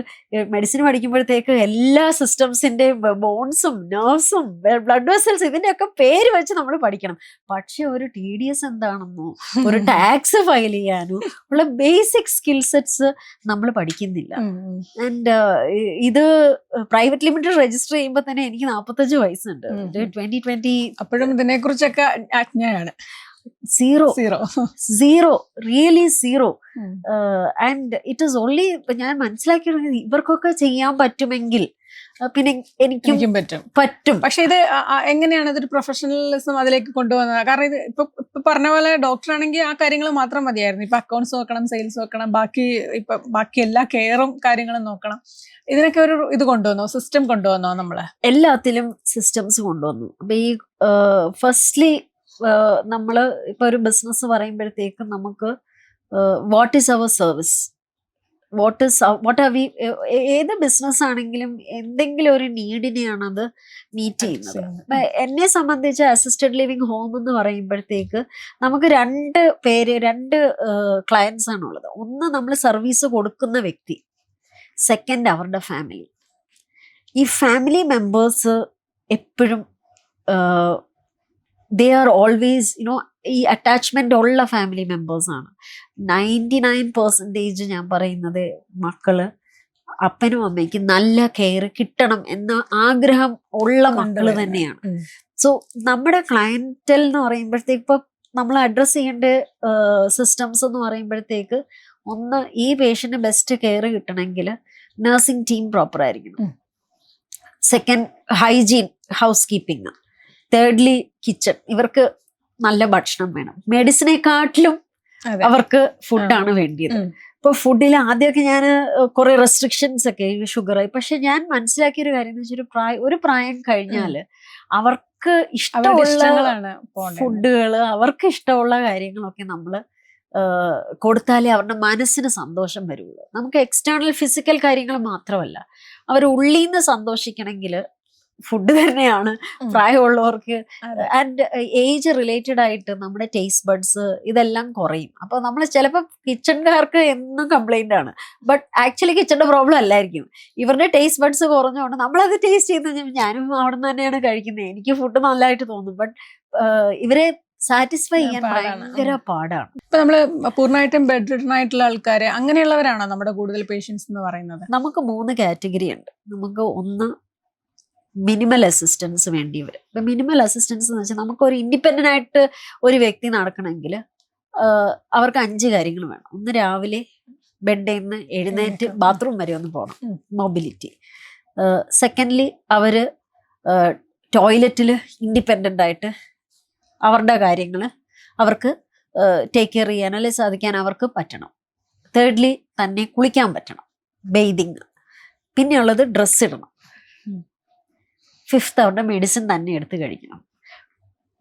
മെഡിസിൻ പഠിക്കുമ്പോഴത്തേക്ക് എല്ലാ സിസ്റ്റംസിൻ്റെയും ബോൺസും നെർവ്സും ബ്ലഡ് വെസൽസ് ഇതിൻ്റെയൊക്കെ പേര് വെച്ച് നമ്മൾ പഠിക്കണം. പക്ഷെ ഒരു TDS എന്താണെന്നോ ഒരു ടാക്സ് ഫയൽ ചെയ്യാനോ ഉള്ള ബേസിക് സ്കിൽ സെറ്റ്സ് നമ്മൾ പഠിക്കുന്നില്ല. ആൻഡ് ഇത് പ്രൈവറ്റ് ലിമിറ്റഡ് രജിസ്റ്റർ ചെയ്യുമ്പോൾ തന്നെ എനിക്ക് 45 വയസ്സുണ്ട്. 2020 അപ്പോഴും ഇതിനെക്കുറിച്ചൊക്കെ അജ്ഞയാണ്. zero, really zero. And it is only, ഞാൻ മനസ്സിലാക്കിയത് ഇവർക്കൊക്കെ ചെയ്യാൻ പറ്റുമെങ്കിൽ പിന്നെ എനിക്കും പറ്റും. പറ്റും. പക്ഷെ ഇത് എങ്ങനെയാണ് ഇതൊരു പ്രൊഫഷണലിസം അതിലേക്ക് കൊണ്ടുവന്നത്? കാരണം ഇത് ഇപ്പൊ പറഞ്ഞ പോലെ ഡോക്ടർ ആണെങ്കിൽ ആ കാര്യങ്ങൾ മാത്രം മതിയായിരുന്നു. ഇപ്പൊ അക്കൗണ്ട്സ് നോക്കണം, സെയിൽസ് നോക്കണം, ബാക്കി എല്ലാ കെയറും കാര്യങ്ങളും നോക്കണം. ഇതിനൊക്കെ ഒരു ഇത് കൊണ്ടുവന്നോ, സിസ്റ്റം കൊണ്ടുവന്നോ? നമ്മള് എല്ലാത്തിലും സിസ്റ്റംസ് കൊണ്ടുവന്നു. അപ്പൊ ഈ ഫസ്റ്റ്ലി നമ്മള് ഇപ്പൊ ഒരു ബിസിനസ് പറയുമ്പോഴത്തേക്കും നമുക്ക് what is our service, what are we, ഏത് ബിസിനസ് ആണെങ്കിലും എന്തെങ്കിലും ഒരു നീഡിനെയാണ് അത് മീറ്റ് ചെയ്യുന്നത്. എന്നെ സംബന്ധിച്ച് അസിസ്റ്റഡ് ലിവിങ് ഹോം എന്ന് പറയുമ്പോഴത്തേക്ക് നമുക്ക് രണ്ട് ക്ലയൻസ് ആണുള്ളത്. ഒന്ന് നമ്മൾ സർവീസ് കൊടുക്കുന്ന വ്യക്തി, സെക്കൻഡ് അവരുടെ ഫാമിലി. ഈ ഫാമിലി മെമ്പേഴ്സ് എപ്പോഴും ദേ ആർ ഓൾവേസ് ഈ അറ്റാച്ച്മെന്റ് ഉള്ള ഫാമിലി മെമ്പേഴ്സ് ആണ്. 99% ഞാൻ പറയുന്നത് മക്കള് അപ്പനും അമ്മയ്ക്കും നല്ല കെയർ കിട്ടണം എന്ന ആഗ്രഹം ഉള്ള മക്കള് തന്നെയാണ്. സോ നമ്മുടെ ക്ലയന്റൽ എന്ന് പറയുമ്പോഴത്തേക്ക് ഇപ്പൊ നമ്മൾ അഡ്രസ് ചെയ്യേണ്ട സിസ്റ്റംസ് എന്ന് പറയുമ്പോഴത്തേക്ക്, ഒന്ന് ഈ പേഷ്യന്റ് ബെസ്റ്റ് കെയർ കിട്ടണമെങ്കിൽ നഴ്സിംഗ് ടീം പ്രോപ്പർ ആയിരിക്കണം. Second hygiene, house keeping. Thirdly kitchen. ഇവർക്ക് നല്ല ഭക്ഷണം വേണം. മെഡിസിനെക്കാട്ടിലും അവർക്ക് ഫുഡാണ് വേണ്ടിയത്. ഇപ്പൊ ഫുഡിൽ ആദ്യമൊക്കെ ഞാൻ കുറെ റെസ്ട്രിക്ഷൻസ് ഒക്കെ, ഷുഗർ. പക്ഷെ ഞാൻ മനസ്സിലാക്കിയ ഒരു കാര്യം എന്ന് വെച്ചാൽ ഒരു പ്രായം കഴിഞ്ഞാല് അവർക്ക് ഇഷ്ടമുള്ള ഫുഡുകള്, അവർക്ക് ഇഷ്ടമുള്ള കാര്യങ്ങളൊക്കെ നമ്മള് കൊടുത്താലേ അവരുടെ മനസ്സിന് സന്തോഷം വരുള്ളൂ. നമുക്ക് എക്സ്റ്റേണൽ ഫിസിക്കൽ കാര്യങ്ങൾ മാത്രമല്ല, അവർ ഉള്ളിൽ നിന്ന് സന്തോഷിക്കണമെങ്കിൽ ഫുഡ് തന്നെയാണ് പ്രായമുള്ളവർക്ക്. ആൻഡ് ഏജ് റിലേറ്റഡ് ആയിട്ട് നമ്മുടെ ടേസ്റ്റ് ബഡ്സ് ഇതെല്ലാം കുറയും. അപ്പൊ നമ്മൾ ചിലപ്പോൾ കിച്ചൺകാർക്ക് എന്നും കംപ്ലൈന്റ് ആണ്, ബട്ട് ആക്ച്വലി കിച്ചണിന്റെ പ്രോബ്ലം അല്ലായിരിക്കും, ഇവരുടെ ടേസ്റ്റ് ബഡ്സ് കുറഞ്ഞുകൊണ്ട് നമ്മളത് ടേസ്റ്റ് ചെയ്യുന്ന. ഞാനും അവിടെ നിന്ന് തന്നെയാണ് കഴിക്കുന്നത്, എനിക്ക് ഫുഡ് നല്ലതായിട്ട് തോന്നും, ബട്ട് ഇവരെ സാറ്റിസ്ഫൈ ചെയ്യാൻ ഭയങ്കര പാടാണ്. ഇപ്പൊ നമ്മള് പൂർണ്ണമായിട്ടും ബെഡ് റിഡൻ ആയിട്ടുള്ള ആൾക്കാര് അങ്ങനെയുള്ളവരാണോ നമ്മുടെ കൂടുതൽ പേഷ്യൻസ് എന്ന് പറയുന്നത്? നമുക്ക് 3 കാറ്റഗറി ഉണ്ട്. നമുക്ക് ഒന്ന് മിനിമൽ അസിസ്റ്റൻസ് വേണ്ടിയവർ. ഇപ്പൊ മിനിമൽ അസിസ്റ്റൻസ് എന്ന് വെച്ചാൽ നമുക്ക് ഒരു ഇൻഡിപെൻഡന്റ് ആയിട്ട് ഒരു വ്യക്തി നടക്കണമെങ്കിൽ അവർക്ക് 5 കാര്യങ്ങൾ വേണം. ഒന്ന്, രാവിലെ ബെഡിൽ നിന്ന് എഴുന്നേറ്റ് ബാത്റൂം വരെ ഒന്ന് പോകണം, മൊബിലിറ്റി. സെക്കൻഡ്ലി അവര് ടോയ്ലറ്റിൽ ഇൻഡിപെൻഡന്റ് ആയിട്ട് അവരുടെ കാര്യങ്ങൾ അവർക്ക് ടേക്ക് കെയർ ചെയ്യാൻ അല്ലെങ്കിൽ സാധിക്കാൻ അവർക്ക് പറ്റണം. തേർഡ്ലി തന്നെ കുളിക്കാൻ പറ്റണം, ബെയ്തിങ്. പിന്നെയുള്ളത് ഡ്രസ്സ് ഇടണം. ഫിഫ്ത്ത് അവരുടെ മെഡിസിൻ തന്നെ എടുത്ത് കഴിക്കണം.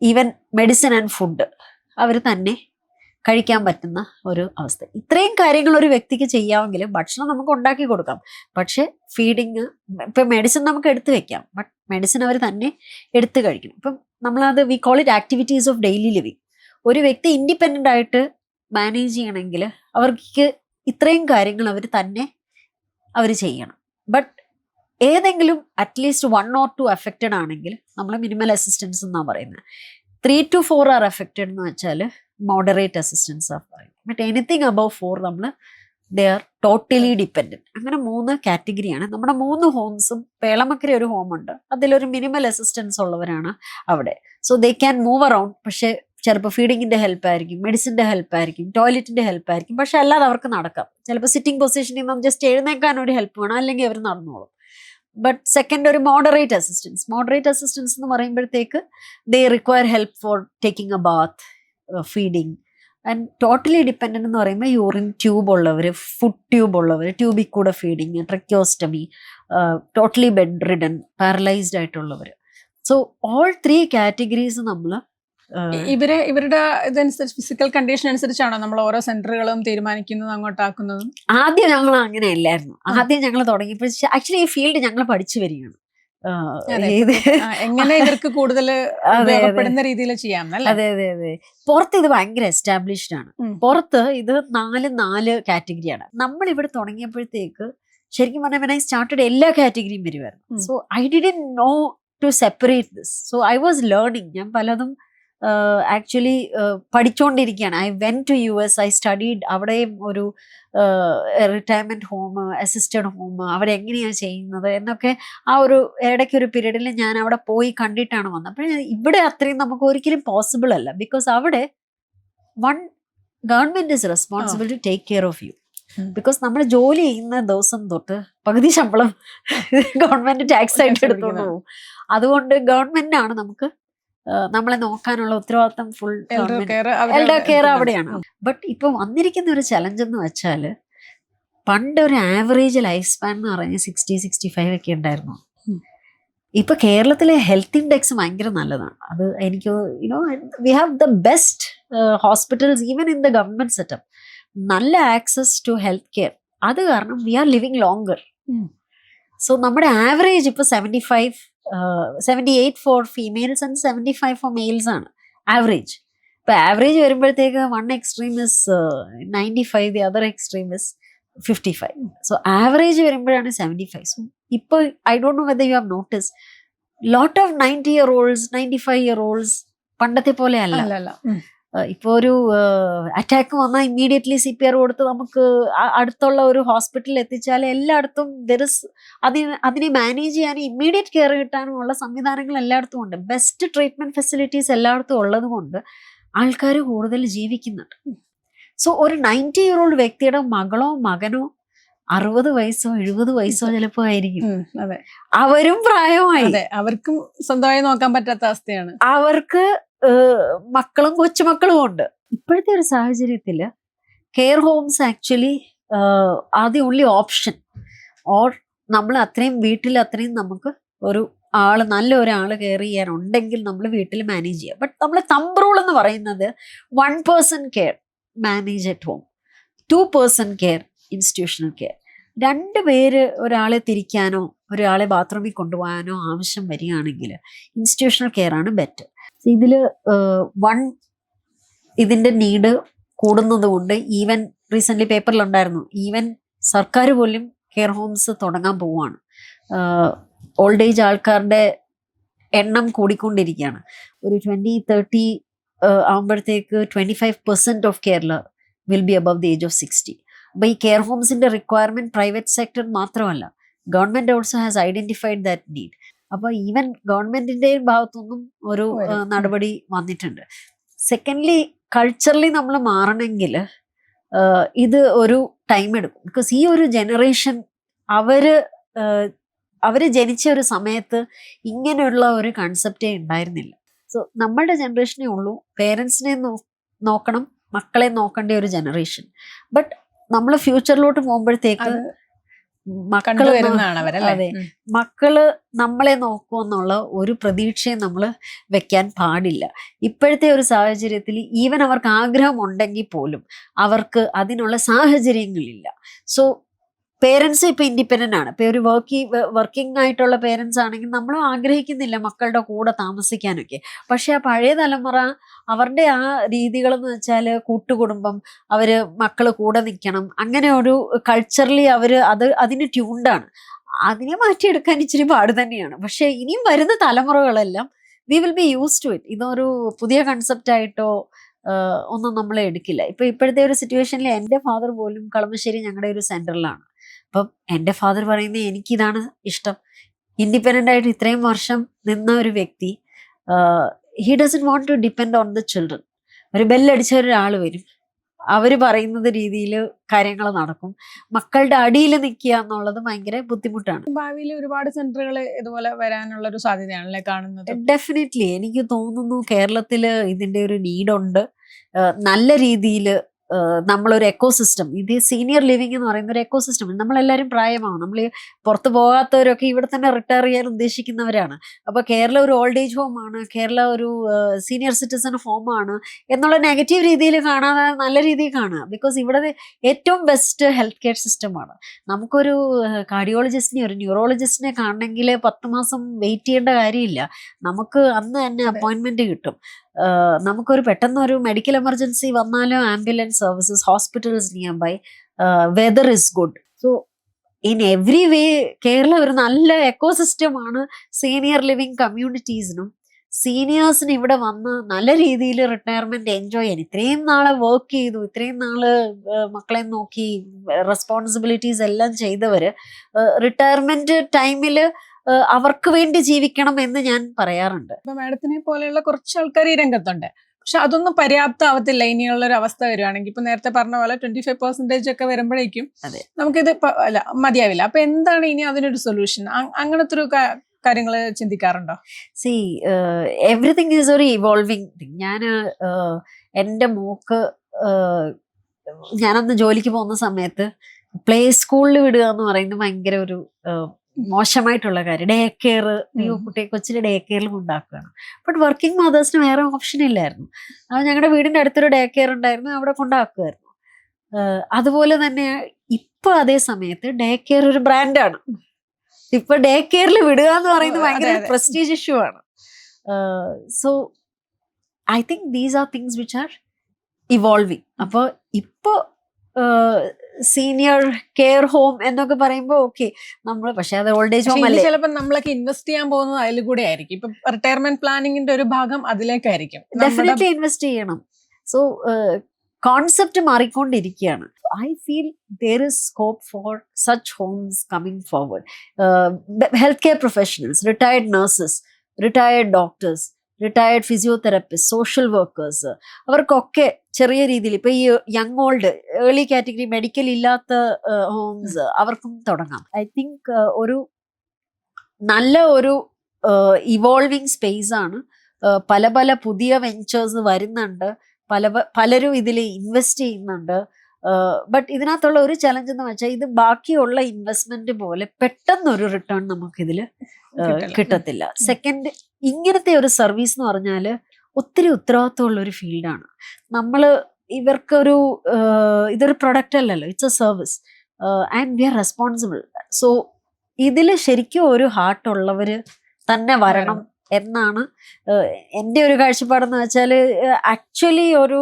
ഈവൻ മെഡിസിൻ ആൻഡ് ഫുഡ് അവർ തന്നെ കഴിക്കാൻ പറ്റുന്ന ഒരു അവസ്ഥ. ഇത്രയും കാര്യങ്ങൾ ഒരു വ്യക്തിക്ക് ചെയ്യാമെങ്കിൽ ഭക്ഷണം നമുക്ക് ഉണ്ടാക്കി കൊടുക്കാം, പക്ഷെ ഫീഡിങ്, ഇപ്പം മെഡിസിൻ നമുക്ക് എടുത്തു വെക്കാം, ബട്ട് മെഡിസിൻ അവർ തന്നെ എടുത്ത് കഴിക്കണം. ഇപ്പം നമ്മളത് we call it activities of daily living. ഒരു വ്യക്തി ഇൻഡിപെൻഡൻ്റ് ആയിട്ട് മാനേജ് ചെയ്യണമെങ്കിൽ അവർക്ക് ഇത്രയും കാര്യങ്ങൾ അവർ ചെയ്യണം. ബട്ട് ഏതെങ്കിലും അറ്റ്ലീസ്റ്റ് 1 or 2 അഫക്റ്റഡ് ആണെങ്കിൽ നമ്മൾ മിനിമൽ അസിസ്റ്റൻസ് എന്നാണ് പറയുന്നത്. 3 to 4 ആർ അഫക്റ്റഡ് എന്ന് വെച്ചാൽ മോഡറേറ്റ് അസിസ്റ്റൻസ് ആണ് പറയുന്നത്. ബട്ട് എനിത്തിങ് അബവ് 4 നമ്മൾ ദേ ആർ ടോട്ടലി ഡിപ്പെൻഡൻറ്റ്. അങ്ങനെ 3 കാറ്റഗറിയാണ്. നമ്മുടെ 3 ഹോംസും, പേളമക്കര ഒരു ഹോമുണ്ട്, അതിലൊരു മിനിമൽ അസിസ്റ്റൻസ് ഉള്ളവരാണ് അവിടെ. So they can move around. പക്ഷേ ചിലപ്പോൾ ഫീഡിങ്ങിന്റെ ഹെൽപ്പ് ആയിരിക്കും, മെഡിസിന്റെ ഹെൽപ്പ് ആയിരിക്കും, ടോയ്ലറ്റിന്റെ ഹെൽപ്പ് ആയിരിക്കും, പക്ഷെ അല്ലാതെ അവർക്ക് നടക്കാം. ചിലപ്പോൾ സിറ്റിംഗ് പൊസിഷനിൽ നിന്ന് ജസ്റ്റ് എഴുന്നേക്കാൻ ഒരു ഹെൽപ്പ് വേണം, അല്ലെങ്കിൽ അവർ നടന്നോളും. ബട്ട് സെക്കൻഡ് ഒരു മോഡറേറ്റ് അസിസ്റ്റൻസ്. മോഡറേറ്റ് അസിസ്റ്റൻസ് എന്ന് പറയുമ്പോഴത്തേക്ക് they require help for taking a bath, feeding. And totally dependent എന്ന് പറയുമ്പോൾ യൂറിൻ ട്യൂബ് ഉള്ളവർ, ഫുഡ് ട്യൂബ് ഉള്ളവർ, ട്യൂബിൽ കൂടെ feeding, tracheostomy, totally bedridden, paralysed ആയിട്ടുള്ളവർ. സോ ഓൾ 3 കാറ്റഗറീസ് നമ്മൾ ഇവരുടെ ഇതനുസരിച്ച്, ഫിസിക്കൽ കണ്ടീഷൻ അനുസരിച്ചാണോ നമ്മൾ ഓരോ സെന്ററുകളും തീരുമാനിക്കുന്നതും അങ്ങോട്ടാക്കുന്നതും? ആദ്യം ഞങ്ങൾ അങ്ങനെയല്ലായിരുന്നു. ആദ്യം ഞങ്ങൾ തുടങ്ങിയപ്പോൾ ആക്ച്വലി ഈ ഫീൽഡ് ഞങ്ങൾ പഠിച്ചു വരികയാണ്. എങ്ങനെ ഇവർക്ക് കൂടുതൽ ഉപയോഗപ്പെടുന്ന രീതിയിൽ ചെയ്യാം. അതെ അതെ അതെ. പുറത്ത് ഇത് ഭയങ്കര എസ്റ്റാബ്ലിഷ്ഡ് ആണ്. പുറത്ത് ഇത് 4 കാറ്റഗറിയാണ്. നമ്മൾ ഇവിടെ തുടങ്ങിയപ്പോഴത്തേക്ക് ശരിക്കും പറഞ്ഞാൽ ഐ സ്റ്റാർട്ടഡ് എല്ലാ കാറ്റഗറിയും വരുമായിരുന്നു. So I didn't know to separate this. So I was learning. ഞാൻ പലതും ആക്ച്വലി പഠിച്ചുകൊണ്ടിരിക്കുകയാണ്. I went to US, I studied. അവിടെയും ഒരു റിട്ടയർമെന്റ് ഹോം, അസിസ്റ്റഡ് ഹോം, അവരെങ്ങനെയാണ് ചെയ്യുന്നത് എന്നൊക്കെ ആ ഒരു ഇടയ്ക്കൊരു പീരീഡിൽ ഞാൻ അവിടെ പോയി കണ്ടിട്ടാണ് വന്നത്. അപ്പോൾ ഇവിടെ അത്രയും നമുക്ക് ഒരിക്കലും പോസിബിൾ അല്ല. ബിക്കോസ് അവിടെ government is responsible to take care of you. Because നമ്മൾ ജോലി ചെയ്യുന്ന ദിവസം തൊട്ട് പകുതി ശമ്പളം ഗവൺമെന്റ് ടാക്സ് ആയിട്ട് എടുത്തുകൊണ്ട് പോകും. അതുകൊണ്ട് ഗവൺമെന്റാണ് നമുക്ക് നമ്മളെ നോക്കാനുള്ള ഉത്തരവാദിത്തം ഫുൾ എൽഡർ കെയർ അവിടെയാണ്. ബട്ട് ഇപ്പൊ വന്നിരിക്കുന്ന ഒരു ചലഞ്ച് എന്ന് വെച്ചാല് പണ്ട് ഒരു ആവറേജ് ലൈഫ് സ്പാൻ എന്ന് പറഞ്ഞാൽ 60-65 ഒക്കെ ഉണ്ടായിരുന്നു. ഇപ്പൊ കേരളത്തിലെ ഹെൽത്ത് ഇൻഡെക്സ് ഭയങ്കര നല്ലതാണ്. അത് എനിക്ക് we have the best hospitals even in the government setup. നല്ല ആക്സസ് ടു ഹെൽത്ത് കെയർ. അത് കാരണം we are living longer. So നമ്മുടെ ആവറേജ് ഇപ്പൊ 78 for females and 75 for males ആണ് ആവറേജ്. ഇപ്പൊ ആവറേജ് വരുമ്പോഴത്തേക്ക് one extreme is 95, the other extreme is 55. So average വരുമ്പോഴാണ് 75. So ഇപ്പോൾ I don't know whether you have notice lot of 90-year-olds 95-year-olds പണ്ടത്തെ പോലെ അല്ല. ഇപ്പോൾ ഒരു അറ്റാക്ക് വന്നാൽ ഇമ്മീഡിയറ്റ്ലി CPR കൊടുത്ത് നമുക്ക് അടുത്തുള്ള ഒരു ഹോസ്പിറ്റലിൽ എത്തിച്ചാൽ എല്ലായിടത്തും അതിനെ മാനേജ് ചെയ്യാനും ഇമ്മീഡിയറ്റ് കെയർ കിട്ടാനുമുള്ള സംവിധാനങ്ങൾ എല്ലായിടത്തും ഉണ്ട്. ബെസ്റ്റ് ട്രീറ്റ്മെന്റ് ഫെസിലിറ്റീസ് എല്ലായിടത്തും ഉള്ളത് കൊണ്ട് ആൾക്കാർ കൂടുതൽ ജീവിക്കുന്നുണ്ട്. സോ ഒരു 90-year-old വ്യക്തിയുടെ മകളോ മകനോ 60 വയസ്സോ 70 വയസ്സോ ചിലപ്പോ ആയിരിക്കും. അവരും പ്രായമായി, അവർക്കും സ്വന്തമായി നോക്കാൻ പറ്റാത്ത അവസ്ഥയാണ്. അവർക്ക് മക്കളും കൊച്ചുമക്കളും ഉണ്ട്. ഇപ്പോഴത്തെ ഒരു സാഹചര്യത്തില് കെയർ ഹോംസ് ആക്ച്വലി ആദ്യ ഓൺലി ഓപ്ഷൻ. ഓർ നമ്മൾ അത്രയും വീട്ടിൽ അത്രയും നമുക്ക് ഒരു നല്ല ഒരാള് കെയർ ചെയ്യാനുണ്ടെങ്കിൽ നമ്മൾ വീട്ടിൽ മാനേജ് ചെയ്യാം. ബട്ട് നമ്മൾ തമ്പ് റൂൾ എന്ന് പറയുന്നത് 1 person care manage at home, 2 person care institutional care. 2 പേര് ഒരാളെ തിരിക്കാനോ ഒരാളെ ബാത്റൂമിൽ കൊണ്ടുപോകാനോ ആവശ്യം വരികയാണെങ്കിൽ ഇൻസ്റ്റിറ്റ്യൂഷണൽ കെയർ ആണ് ബെറ്റർ. ഇതില് ഇതിന്റെ നീഡ് കൂടുന്നത് കൊണ്ട് ഈവൻ റീസെന്റ് പേപ്പറിലുണ്ടായിരുന്നു, ഈവൻ സർക്കാർ പോലും കെയർ ഹോംസ് തുടങ്ങാൻ പോവുകയാണ്. ഓൾഡ് ഏജ് ആൾക്കാരുടെ എണ്ണം കൂടിക്കൊണ്ടിരിക്കുകയാണ്. ഒരു 20-30 ആകുമ്പോഴത്തേക്ക് 25% of Kerala will be above the age of 60. അപ്പോൾ ഈ കെയർ ഹോംസിന്റെ റിക്വയർമെന്റ് പ്രൈവറ്റ് സെക്ടർ മാത്രമല്ല, government also has identified that need. അപ്പോൾ ഈവൻ ഗവൺമെന്റിന്റെ ഭാഗത്തുനിന്നും ഒരു നടപടി വന്നിട്ടുണ്ട്. സെക്കൻഡ്ലി കൾച്ചറലി നമ്മൾ മാറണമെങ്കിൽ ഇത് ഒരു ടൈം എടുക്കും. ബിക്കോസ് ഈ ഒരു ജനറേഷൻ അവര് ജനിച്ച ഒരു സമയത്ത് ഇങ്ങനെയുള്ള ഒരു കൺസെപ്റ്റേ ഉണ്ടായിരുന്നില്ല. സോ നമ്മുടെ ജനറേഷനേ ഉള്ളൂ പേരൻസിനെ നോക്കണം, മക്കളെ നോക്കേണ്ട ഒരു ജനറേഷൻ. ബട്ട് നമ്മൾ ഫ്യൂച്ചറിലോട്ട് പോകുമ്പോഴത്തേക്ക് മക്കള് നമ്മളെ നോക്കുമെന്നുള്ള ഒരു പ്രതീക്ഷയും നമ്മൾ വെക്കാൻ പാടില്ല. ഇപ്പോഴത്തെ ഒരു സാഹചര്യത്തിൽ ഈവൻ അവർക്ക് ആഗ്രഹം ഉണ്ടെങ്കിൽ പോലും അവർക്ക് അതിനുള്ള സാഹചര്യങ്ങളില്ല. സോ പേരൻസ് ഇപ്പൊ ഇൻഡിപെൻഡന്റ് ആണ്. ഇപ്പൊ ഒരു വർക്കിംഗ് ആയിട്ടുള്ള പേരൻസ് ആണെങ്കിൽ നമ്മളും ആഗ്രഹിക്കുന്നില്ല മക്കളുടെ കൂടെ താമസിക്കാനൊക്കെ. പക്ഷെ ആ പഴയ തലമുറ അവരുടെ ആ രീതികൾ എന്ന് വെച്ചാൽ കൂട്ടുകുടുംബം, അവര് മക്കള് കൂടെ നിൽക്കണം, അങ്ങനെ ഒരു കൾച്ചറലി അതിന് ട്യൂൺഡാണ്. അതിനെ മാറ്റിയെടുക്കാൻ ഇച്ചിരി പാട് തന്നെയാണ്. പക്ഷെ ഇനിയും വരുന്ന തലമുറകളെല്ലാം we will be use to it. ഇതൊരു പുതിയ കൺസെപ്റ്റ് ആയിട്ടോ ഒന്നും നമ്മളെ എടുക്കില്ല. ഇപ്പോഴത്തെ ഒരു സിറ്റുവേഷനിൽ എൻ്റെ ഫാദർ പോലും കളമശ്ശേരി ഞങ്ങളുടെ ഒരു സെന്ററിലാണ്. അപ്പം എൻ്റെ ഫാദർ പറയുന്നത് എനിക്കിതാണ് ഇഷ്ടം. ഇൻഡിപെൻഡൻ്റ് ആയിട്ട് ഇത്രയും വർഷം നിന്ന ഒരു വ്യക്തി, he doesn't want to depend on the children. ഒരു ബെല്ലടിച്ച ഒരാൾ വരും, അവര് പറയുന്നത് രീതിയിൽ കാര്യങ്ങൾ നടക്കും. മക്കളുടെ അടിയിൽ നിൽക്കുക എന്നുള്ളത് ഭയങ്കര ബുദ്ധിമുട്ടാണ്. ഭാവിയിൽ ഒരുപാട് സെന്ററുകൾ ഇതുപോലെ വരാനുള്ള ഒരു സാധ്യതയാണല്ലേ കാണുന്നത്? ഡെഫിനറ്റ്ലി എനിക്ക് തോന്നുന്നു കേരളത്തില് ഇതിന്റെ ഒരു നീഡുണ്ട്. നല്ല രീതിയിൽ നമ്മളൊരു എക്കോസിസ്റ്റം, ഇത് സീനിയർ ലിവിംഗ് എന്ന് പറയുന്ന ഒരു എക്കോസിസ്റ്റം. നമ്മളെല്ലാവരും പ്രായമാവും, നമ്മൾ പുറത്ത് പോകാത്തവരൊക്കെ ഇവിടെ തന്നെ റിട്ടയർ ചെയ്യാൻ ഉദ്ദേശിക്കുന്നവരാണ്. അപ്പോൾ കേരള ഒരു ഓൾഡ് ഏജ് ഹോമാണ്, കേരള ഒരു സീനിയർ സിറ്റിസൺ ഹോമാണ് എന്നുള്ള നെഗറ്റീവ് രീതിയിൽ കാണാതെ നല്ല രീതിയിൽ കാണുക. ബിക്കോസ് ഇവിടെ ഏറ്റവും ബെസ്റ്റ് ഹെൽത്ത് കെയർ സിസ്റ്റമാണ്. നമുക്കൊരു കാർഡിയോളജിസ്റ്റിനെ ഒരു ന്യൂറോളജിസ്റ്റിനെ കാണണമെങ്കിൽ 10 മാസം വെയിറ്റ് ചെയ്യേണ്ട കാര്യമില്ല. നമുക്ക് അന്ന് തന്നെ അപ്പോയിൻമെന്റ് കിട്ടും. നമുക്കൊരു പെട്ടെന്നൊരു മെഡിക്കൽ എമർജൻസി വന്നാലും ambulance services, hospitals nearby, weather is good. So in every way Kerala ഒരു നല്ല എക്കോസിസ്റ്റമാണ് സീനിയർ ലിവിങ് കമ്മ്യൂണിറ്റീസിനും. സീനിയേഴ്സിന് ഇവിടെ വന്ന് നല്ല രീതിയിൽ റിട്ടയർമെന്റ് എൻജോയ് ചെയ്യാൻ, ഇത്രയും നാളെ വർക്ക് ചെയ്തു, ഇത്രയും നാള് മക്കളെ നോക്കി റെസ്പോൺസിബിലിറ്റീസ് എല്ലാം ചെയ്തവര് റിട്ടയർമെന്റ് ടൈമില് അവർക്ക് വേണ്ടി ജീവിക്കണം എന്ന് ഞാൻ പറയാറുണ്ട്. മാഡത്തിനെ പോലെയുള്ള കുറച്ച് ആൾക്കാർ ഈ രംഗത്തുണ്ട്. പക്ഷെ അതൊന്നും പര്യാപ്തമാവത്തില്ല ഇനിയുള്ള ഒരു അവസ്ഥ വരുവാണെങ്കിൽ. ഇപ്പൊ നേരത്തെ പറഞ്ഞ പോലെ 25% ഒക്കെ വരുമ്പോഴേക്കും അതെ. നമുക്കിത് അല്ല മതിയാവില്ല. അപ്പൊ എന്താണ് ഇനി അതിനൊരു സൊല്യൂഷൻ? അങ്ങനത്തെ ഒരു കാര്യങ്ങൾ ചിന്തിക്കാറുണ്ടോ? സി എവറിഥിങ് ഈസ് ഒരു ഇവോൾവിങ് തിങ്. ഞാൻ എൻ്റെ മോക്ക് ഞാനന്ന് ജോലിക്ക് പോകുന്ന സമയത്ത് പ്ലേ സ്കൂളിൽ വിടുക എന്ന് പറയുന്നത് ഭയങ്കര ഒരു മോശമായിട്ടുള്ള കാര്യം. ഡേ കെയർ, കുട്ടിയെ കൊച്ചിലെ ഡേ കെയറിൽ കൊണ്ടാക്കുകയാണ്. ബട്ട് വർക്കിംഗ് മദേഴ്സിന് വേറെ ഓപ്ഷൻ ഇല്ലായിരുന്നു. അത് ഞങ്ങളുടെ വീടിൻ്റെ അടുത്തൊരു ഡേ കെയർ ഉണ്ടായിരുന്നു, അവിടെ കൊണ്ടാക്കുമായിരുന്നു. അതുപോലെ തന്നെ ഇപ്പൊ അതേ സമയത്ത് ഡേ കെയർ ഒരു ബ്രാൻഡാണ്. ഇപ്പൊ ഡേ കെയറിൽ വിടുക എന്ന് പറയുന്നത് ഭയങ്കര പ്രസ്റ്റീജ് ഇഷ്യൂ ആണ്. So I think these are things which are evolving. അപ്പോൾ ഇപ്പൊ സീനിയർ കെയർ ഹോം എന്നൊക്കെ പറയുമ്പോൾ ഓക്കെ നമ്മൾ, പക്ഷെ അത് ഓൾഡ് ഏജ് ഹോം അല്ലേ. ചിലപ്പോൾ നമ്മളൊക്കെ ഇൻവെസ്റ്റ് ചെയ്യാൻ പോകുന്നത് അതിൽ കൂടെ ആയിരിക്കും. ഇപ്പൊ റിട്ടയർമെന്റ് പ്ലാനിങ്ങിന്റെ ഒരു ഭാഗം അതിലേക്കായിരിക്കും. ഡെഫിനറ്റ്ലി ഇൻവെസ്റ്റ് ചെയ്യണം. സോ കോൺസെപ്റ്റ് മാറിക്കൊണ്ടിരിക്കുകയാണ്. I feel there is scope for such homes coming forward. Healthcare professionals, retired nurses, retired doctors, retired physiotherapists, social workers, അവർക്കൊക്കെ ചെറിയ രീതിയിൽ ഇപ്പൊ ഈ young old early category medical ഇല്ലാത്ത ഹോംസ് അവർക്കും തുടങ്ങാം. ഐ തിങ്ക് ഒരു നല്ല ഒരു ഇവോൾവിങ് സ്പേസ് ആണ്. പല പല പുതിയ വെഞ്ചേഴ്സ് വരുന്നുണ്ട്, പലരും ഇതിൽ ഇൻവെസ്റ്റ് ചെയ്യുന്നുണ്ട്. ബട്ട് ഇതിനകത്തുള്ള ഒരു ചലഞ്ച് എന്ന് വെച്ചാൽ ഇത് ബാക്കിയുള്ള ഇൻവെസ്റ്റ്മെന്റ് പോലെ പെട്ടെന്നൊരു റിട്ടേൺ നമുക്കിതിൽ കിട്ടത്തില്ല. സെക്കൻഡ്, ഇങ്ങനത്തെ ഒരു സർവീസ് എന്ന് പറഞ്ഞാൽ ഒത്തിരി ഉത്തരവാദിത്തമുള്ള ഒരു ഫീൽഡാണ്. നമ്മൾ ഇവർക്കൊരു ഇതൊരു പ്രൊഡക്റ്റ് അല്ലല്ലോ, it's A service and we are responsible. So ഇതിൽ ശരിക്കും ഒരു ഹാർട്ടുള്ളവർ തന്നെ വരണം എന്നാണ് എൻ്റെ ഒരു കാഴ്ചപ്പാടെന്ന് വെച്ചാൽ. ആക്ച്വലി ഒരു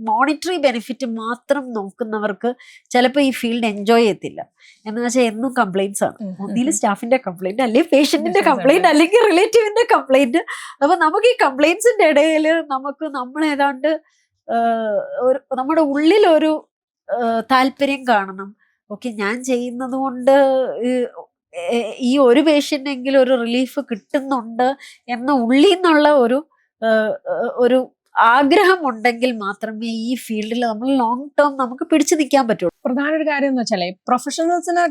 മോണിറ്ററി ബെനിഫിറ്റ് മാത്രം നോക്കുന്നവർക്ക് ചിലപ്പോൾ ഈ ഫീൽഡ് എൻജോയ് ചെയ്യത്തില്ല. എന്ന് വെച്ചാൽ എന്നും കംപ്ലൈൻറ്റ്സ് ആണ്. ഒന്നിൽ സ്റ്റാഫിന്റെ കംപ്ലൈന്റ്, അല്ലെങ്കിൽ പേഷ്യന്റിന്റെ കംപ്ലൈന്റ്, അല്ലെങ്കിൽ റിലേറ്റീവിന്റെ കംപ്ലൈന്റ്. അപ്പൊ നമുക്ക് ഈ കംപ്ലൈൻറ്റ്സിന്റെ ഇടയിൽ നമ്മളേതാണ്ട് നമ്മുടെ ഉള്ളിലൊരു താല്പര്യം കാണണം. ഓക്കെ, ഞാൻ ചെയ്യുന്നത് കൊണ്ട് ഈ ഒരു പേഷ്യന്റെങ്കിലും ഒരു റിലീഫ് കിട്ടുന്നുണ്ട് എന്ന ഉള്ളിൽ നിന്നുള്ള ഒരു ആഗ്രഹം ഉണ്ടെങ്കിൽ മാത്രമേ ഈ ഫീൽഡിൽ നമ്മൾ ലോങ് ടേം നമുക്ക് പിടിച്ചു നിൽക്കാൻ പറ്റുള്ളൂ. പ്രധാന ഒരു കാര്യം എന്ന് വെച്ചാൽ പ്രൊഫഷണൽസിനെ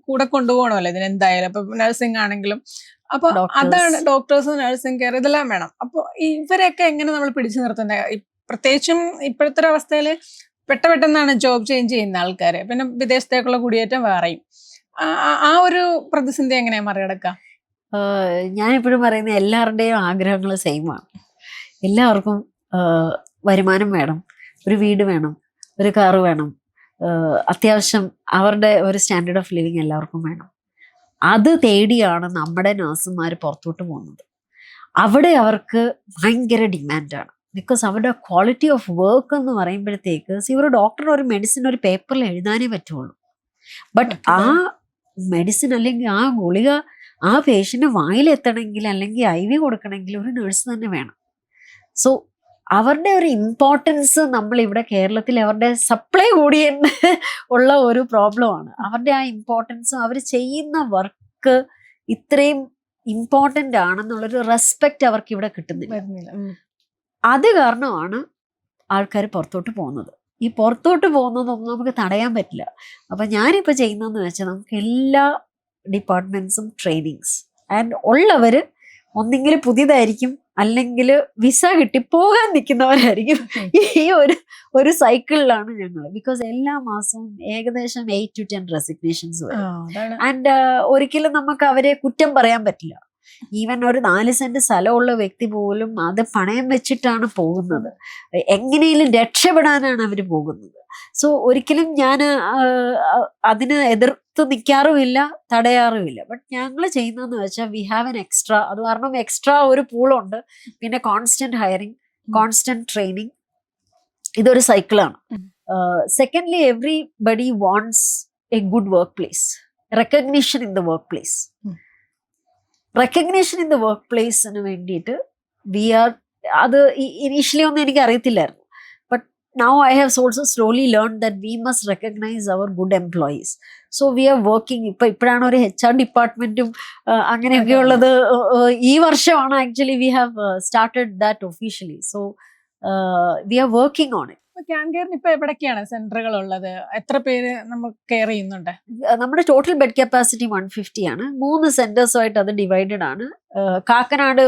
കൂടെ കൊണ്ടുപോകണമല്ലോ ഇതിനെന്തായാലും. അപ്പൊ നഴ്സിംഗ് ആണെങ്കിലും അപ്പൊ അതാണ് ഡോക്ടേഴ്സ്, നഴ്സിംഗ് കെയർ ഇതെല്ലാം വേണം. അപ്പൊ ഇവരെയൊക്കെ എങ്ങനെ നമ്മൾ പിടിച്ചു നിർത്തുന്നത്? പ്രത്യേകിച്ചും ഇപ്പോഴത്തെ ഒരു അവസ്ഥയിൽ പെട്ടെന്നാണ് ജോബ് ചേഞ്ച് ചെയ്യുന്ന ആൾക്കാര്, പിന്നെ വിദേശത്തേക്കുള്ള കുടിയേറ്റം വേറെയും. ആ ഒരു പ്രതിസന്ധി എങ്ങനെയാ മറികടക്കാം? ഞാനെപ്പോഴും പറയുന്നത് എല്ലാവരുടെയും ആഗ്രഹങ്ങൾ സെയിമാണ്. എല്ലാവർക്കും വരുമാനം വേണം, ഒരു വീട് വേണം, ഒരു കാറ് വേണം, അത്യാവശ്യം അവരുടെ ഒരു സ്റ്റാൻഡേർഡ് ഓഫ് ലിവിങ് എല്ലാവർക്കും വേണം. അത് തേടിയാണ് നമ്മുടെ നഴ്സുമാർ പുറത്തോട്ട് പോകുന്നത്. അവിടെ അവർക്ക് ഭയങ്കര ഡിമാൻഡാണ്. ബിക്കോസ് അവരുടെ ക്വാളിറ്റി ഓഫ് വർക്ക് എന്ന് പറയുമ്പോഴത്തേക്ക് ഒരു ഡോക്ടറിന് ഒരു മെഡിസിൻ ഒരു പേപ്പറിൽ എഴുതാനേ പറ്റുള്ളൂ. ബട്ട് ആ മെഡിസിൻ അല്ലെങ്കിൽ ആ ഗുളിക ആ പേഷ്യന്റ് വായിലെത്തണമെങ്കിൽ അല്ലെങ്കിൽ IV കൊടുക്കണമെങ്കിൽ ഒരു നഴ്സ് തന്നെ വേണം. സോ അവരുടെ ഒരു ഇമ്പോർട്ടൻസ് നമ്മൾ ഇവിടെ കേരളത്തിൽ അവരുടെ സപ്ലൈ കൂടി ഉള്ള ഒരു പ്രോബ്ലമാണ്. അവരുടെ ആ ഇമ്പോർട്ടൻസും അവർ ചെയ്യുന്ന വർക്ക് ഇത്രയും ഇമ്പോർട്ടൻ്റ് ആണെന്നുള്ളൊരു റെസ്പെക്റ്റ് അവർക്ക് ഇവിടെ കിട്ടുന്നില്ല. അത് കാരണമാണ് ആൾക്കാർ പുറത്തോട്ട് പോകുന്നത്. ഈ പുറത്തോട്ട് പോകുന്നതൊന്നും നമുക്ക് തടയാൻ പറ്റില്ല. അപ്പം ഞാനിപ്പോൾ ചെയ്യുന്നതെന്ന് വെച്ചാൽ നമുക്ക് എല്ലാ ഡിപ്പാർട്ട്മെൻറ്റ്സും ട്രെയിനിങ്സ് ആൻഡ് ഉള്ളവർ ഒന്നെങ്കിൽ പുതിയതായിരിക്കും, അല്ലെങ്കിൽ വിസ കിട്ടി പോകാൻ നിൽക്കുന്നവരായിരിക്കും. ഈ ഒരു സൈക്കിളിലാണ് ഞങ്ങൾ. ബിക്കോസ് എല്ലാ മാസവും ഏകദേശം 8 to 10 റെസിഗ്നേഷൻസ് വരും. ആൻഡ് ഒരിക്കലും നമുക്ക് അവരെ കുറ്റം പറയാൻ പറ്റില്ല. ഈവൻ ഒരു 4 സെന്റ് സ്ഥലമുള്ള വ്യക്തി പോലും അത് പണയം വെച്ചിട്ടാണ് പോകുന്നത്. എങ്ങനെയും രക്ഷപ്പെടാനാണ് അവർ പോകുന്നത്. സോ ഒരിക്കലും ഞാൻ അതിന് എതിർത്ത് നിൽക്കാറുമില്ല, തടയാറുമില്ല. ബട്ട് ഞങ്ങൾ ചെയ്യുന്നതെന്ന് വെച്ചാൽ വി ഹാവ് എൻ എക്സ്ട്രാ. അത് കാരണം എക്സ്ട്രാ ഒരു പൂളുണ്ട്, പിന്നെ കോൺസ്റ്റന്റ് ഹയറിങ്, കോൺസ്റ്റന്റ് ട്രെയിനിങ്. ഇതൊരു സൈക്കിളാണ്. Secondly, everybody wants a good work place, recognition in the work place. Recognition in the work പ്ലേസിന് വേണ്ടിയിട്ട് അത് ഇനീഷ്യലി ഒന്നും എനിക്ക് അറിയത്തില്ലായിരുന്നു. But now I have also slowly learn that we must recognise our good employees. So we are working. ഇപ്പോഴാണ് ഒരു HR ഡിപ്പാർട്ട്മെന്റും അങ്ങനെയൊക്കെ ഉള്ളത്. ഈ വർഷമാണ് actually we have started that officially. So we are working on it. Kan കെയറിന് ഇപ്പൊ എവിടൊക്കെയാണ് സെന്ററുകൾ ഉള്ളത്? എത്ര പേര് നമ്മൾ കെയർ ചെയ്യുന്നുണ്ട്? നമ്മുടെ ടോട്ടൽ ബെഡ് കപ്പാസിറ്റി 150 ആണ്. 3 സെന്റേഴ്സുമായിട്ട് അത് ഡിവൈഡഡ് ആണ്. കാക്കനാട്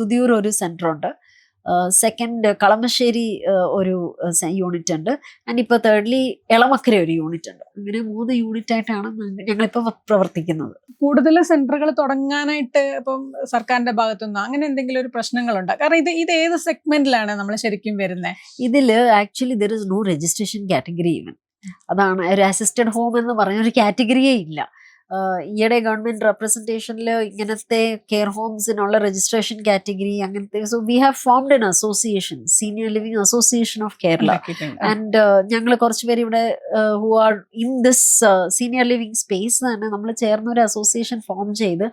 തുതിയൂർ ഒരു സെന്റർ ഉണ്ട്, സെക്കൻഡ് കളമശ്ശേരി ഒരു യൂണിറ്റ് ഉണ്ട്, ആൻഡ് ഇപ്പോൾ തേർഡ്ലി എളമക്കര ഒരു യൂണിറ്റ് ഉണ്ട്. അങ്ങനെ 3 യൂണിറ്റ് ആയിട്ടാണ് ഞങ്ങളിപ്പോൾ പ്രവർത്തിക്കുന്നത്. കൂടുതൽ സെന്ററുകൾ തുടങ്ങാനായിട്ട് ഇപ്പം സർക്കാരിന്റെ ഭാഗത്തുനിന്ന് അങ്ങനെ എന്തെങ്കിലും ഒരു പ്രശ്നങ്ങളുണ്ടോ? കാരണം ഇത് ഏത് സെഗ്മെന്റിലാണ് നമ്മൾ ശരിക്കും വരുന്നത്? ഇതിൽ actually there is no registration category even. അതാണ്, ഒരു അസിസ്റ്റഡ് ഹോം എന്ന് പറഞ്ഞ ഒരു കാറ്റഗറിയേ ഇല്ല. ഈയിടെ ഗവൺമെന്റ് റെപ്രസെന്റേഷനിൽ ഇങ്ങനത്തെ കെയർ ഹോംസിനുള്ള രജിസ്ട്രേഷൻ കാറ്റഗറി അങ്ങനത്തെ, so we have formed an association, senior living association of Kerala, and ഞങ്ങൾ കുറച്ച് പേര് ഇവിടെ who are in this senior living space തന്നെ നമ്മൾ ചേർന്ന ഒരു അസോസിയേഷൻ ഫോം ചെയ്ത്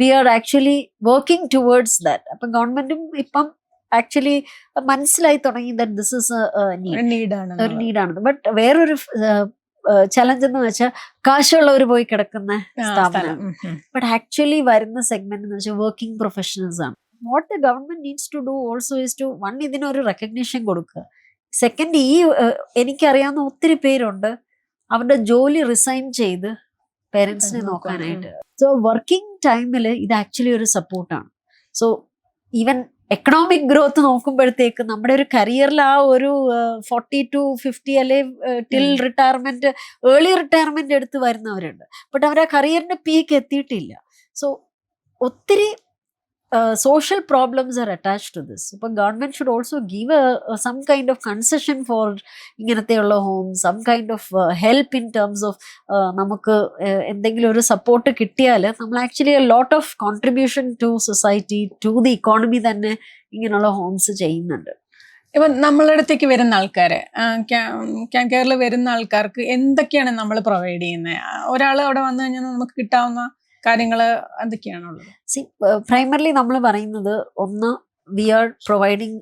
we are actually working towards that. അപ്പം ഗവൺമെന്റും ഇപ്പം ആക്ച്വലി മനസ്സിലായി തുടങ്ങി ദാറ്റ് ദിസ് ഇസ് ഒരു നീഡാണ്. ബട്ട് വേറൊരു ചലഞ്ച് എന്ന് വെച്ചാൽ കാശുള്ളവർ പോയി കിടക്കുന്ന സ്ഥാപനം. ബട്ട് ആക്ച്വലി വരുന്ന സെഗ്മെന്റ് എന്ന് വെച്ചാൽ വർക്കിംഗ് പ്രൊഫഷണൽസ് ആണ്. What the government needs to do also is to one, ഇതിനൊരു റെക്കഗ്നിഷൻ കൊടുക്കുക. സെക്കൻഡ്, എനിക്കറിയാവുന്ന ഒത്തിരി പേരുണ്ട് അവരുടെ ജോലി റിസൈൻ ചെയ്ത് പേരൻസിനെ നോക്കാനായിട്ട്. സോ വർക്കിംഗ് ടൈമിൽ ഇത് ആക്ച്വലി ഒരു സപ്പോർട്ടാണ്. സോ ഈവൻ എക്കണോമിക് ഗ്രോത്ത് നോക്കുമ്പോഴത്തേക്ക് നമ്മുടെ ഒരു കരിയറിൽ ആ ഒരു 40 to 50 അല്ലെ ടിൽ റിട്ടയർമെന്റ്, ഏർലി റിട്ടയർമെന്റ് എടുത്ത് വരുന്നവരുണ്ട്. ബട്ട് അവർ ആ കരിയറിന്റെ പീക്ക് എത്തിയിട്ടില്ല. സോ ഒത്തിരി social problems are attached to this. So government should also give some kind of concession for ഇങ്ങനത്തെയുള്ള home, some kind of help in terms of നമുക്ക് എന്തെങ്കിലും ഒരു സപ്പോർട്ട് കിട്ടിയാൽ നമ്മൾ actually a lot of contribution to society, to the economy തന്നെ ഇങ്ങനെയുള്ള Holmes ചെയ്യുന്നുണ്ട്. ഇപ്പം നമ്മളടുത്തേക്ക് വരുന്ന ആൾക്കാര്, ക്യാൻ കെയറിൽ വരുന്ന ആൾക്കാർക്ക് എന്തൊക്കെയാണ് നമ്മൾ പ്രൊവൈഡ് ചെയ്യുന്നത്? ഒരാൾ അവിടെ വന്നു കഴിഞ്ഞാൽ നമുക്ക് കിട്ടാവുന്ന കാര്യങ്ങൾ എന്തൊക്കെയാണുള്ളത്? പ്രൈമർലി നമ്മൾ പറയുന്നത്, ഒന്ന്, we are providing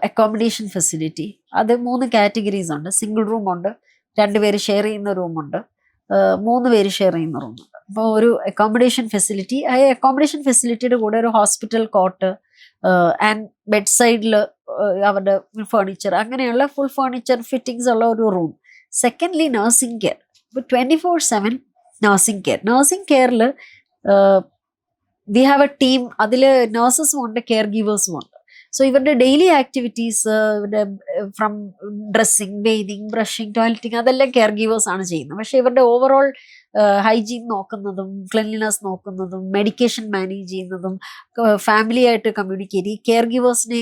accommodation facility. അത് 3 കാറ്റഗറീസ് ഉണ്ട്. സിംഗിൾ റൂം ഉണ്ട്, 2 പേര് ഷെയർ ചെയ്യുന്ന റൂമുണ്ട്, 3 പേര് ഷെയർ ചെയ്യുന്ന റൂമുണ്ട്. അപ്പോൾ ഒരു അക്കോമഡേഷൻ ഫെസിലിറ്റി, ആ അക്കോമഡേഷൻ ഫെസിലിറ്റിയുടെ കൂടെ ഒരു ഹോസ്പിറ്റൽ കോട്ട് ആൻഡ് ബെഡ് സൈഡിൽ അവരുടെ ഫേർണിച്ചർ, അങ്ങനെയുള്ള ഫുൾ ഫേർണിച്ചർ ഫിറ്റിങ്സ് ഉള്ള ഒരു റൂം. Secondly nursing care. ഇപ്പോൾ 24/7 നഴ്സിംഗ് കെയർ. നഴ്സിംഗ് കെയറിൽ വി ഹാവ് എ ടീം. അതിൽ നഴ്സസും ഉണ്ട്, കെയർ ഗീവേഴ്സും ഉണ്ട്. സോ ഇവരുടെ ഡെയിലി ആക്ടിവിറ്റീസ്, ഇവരുടെ from dressing, bathing, brushing, toileting, അതെല്ലാം കെയർ ഗീവേഴ്സ് ആണ് ചെയ്യുന്നത്. പക്ഷേ ഇവരുടെ ഓവറോൾ ഹൈജീൻ നോക്കുന്നതും ക്ലെൻലിനെസ് നോക്കുന്നതും മെഡിക്കേഷൻ മാനേജ് ചെയ്യുന്നതും ഫാമിലി ആയിട്ട് കമ്മ്യൂണിക്കേറ്റ്, ഈ കെയർ ഗീവേഴ്സിനെ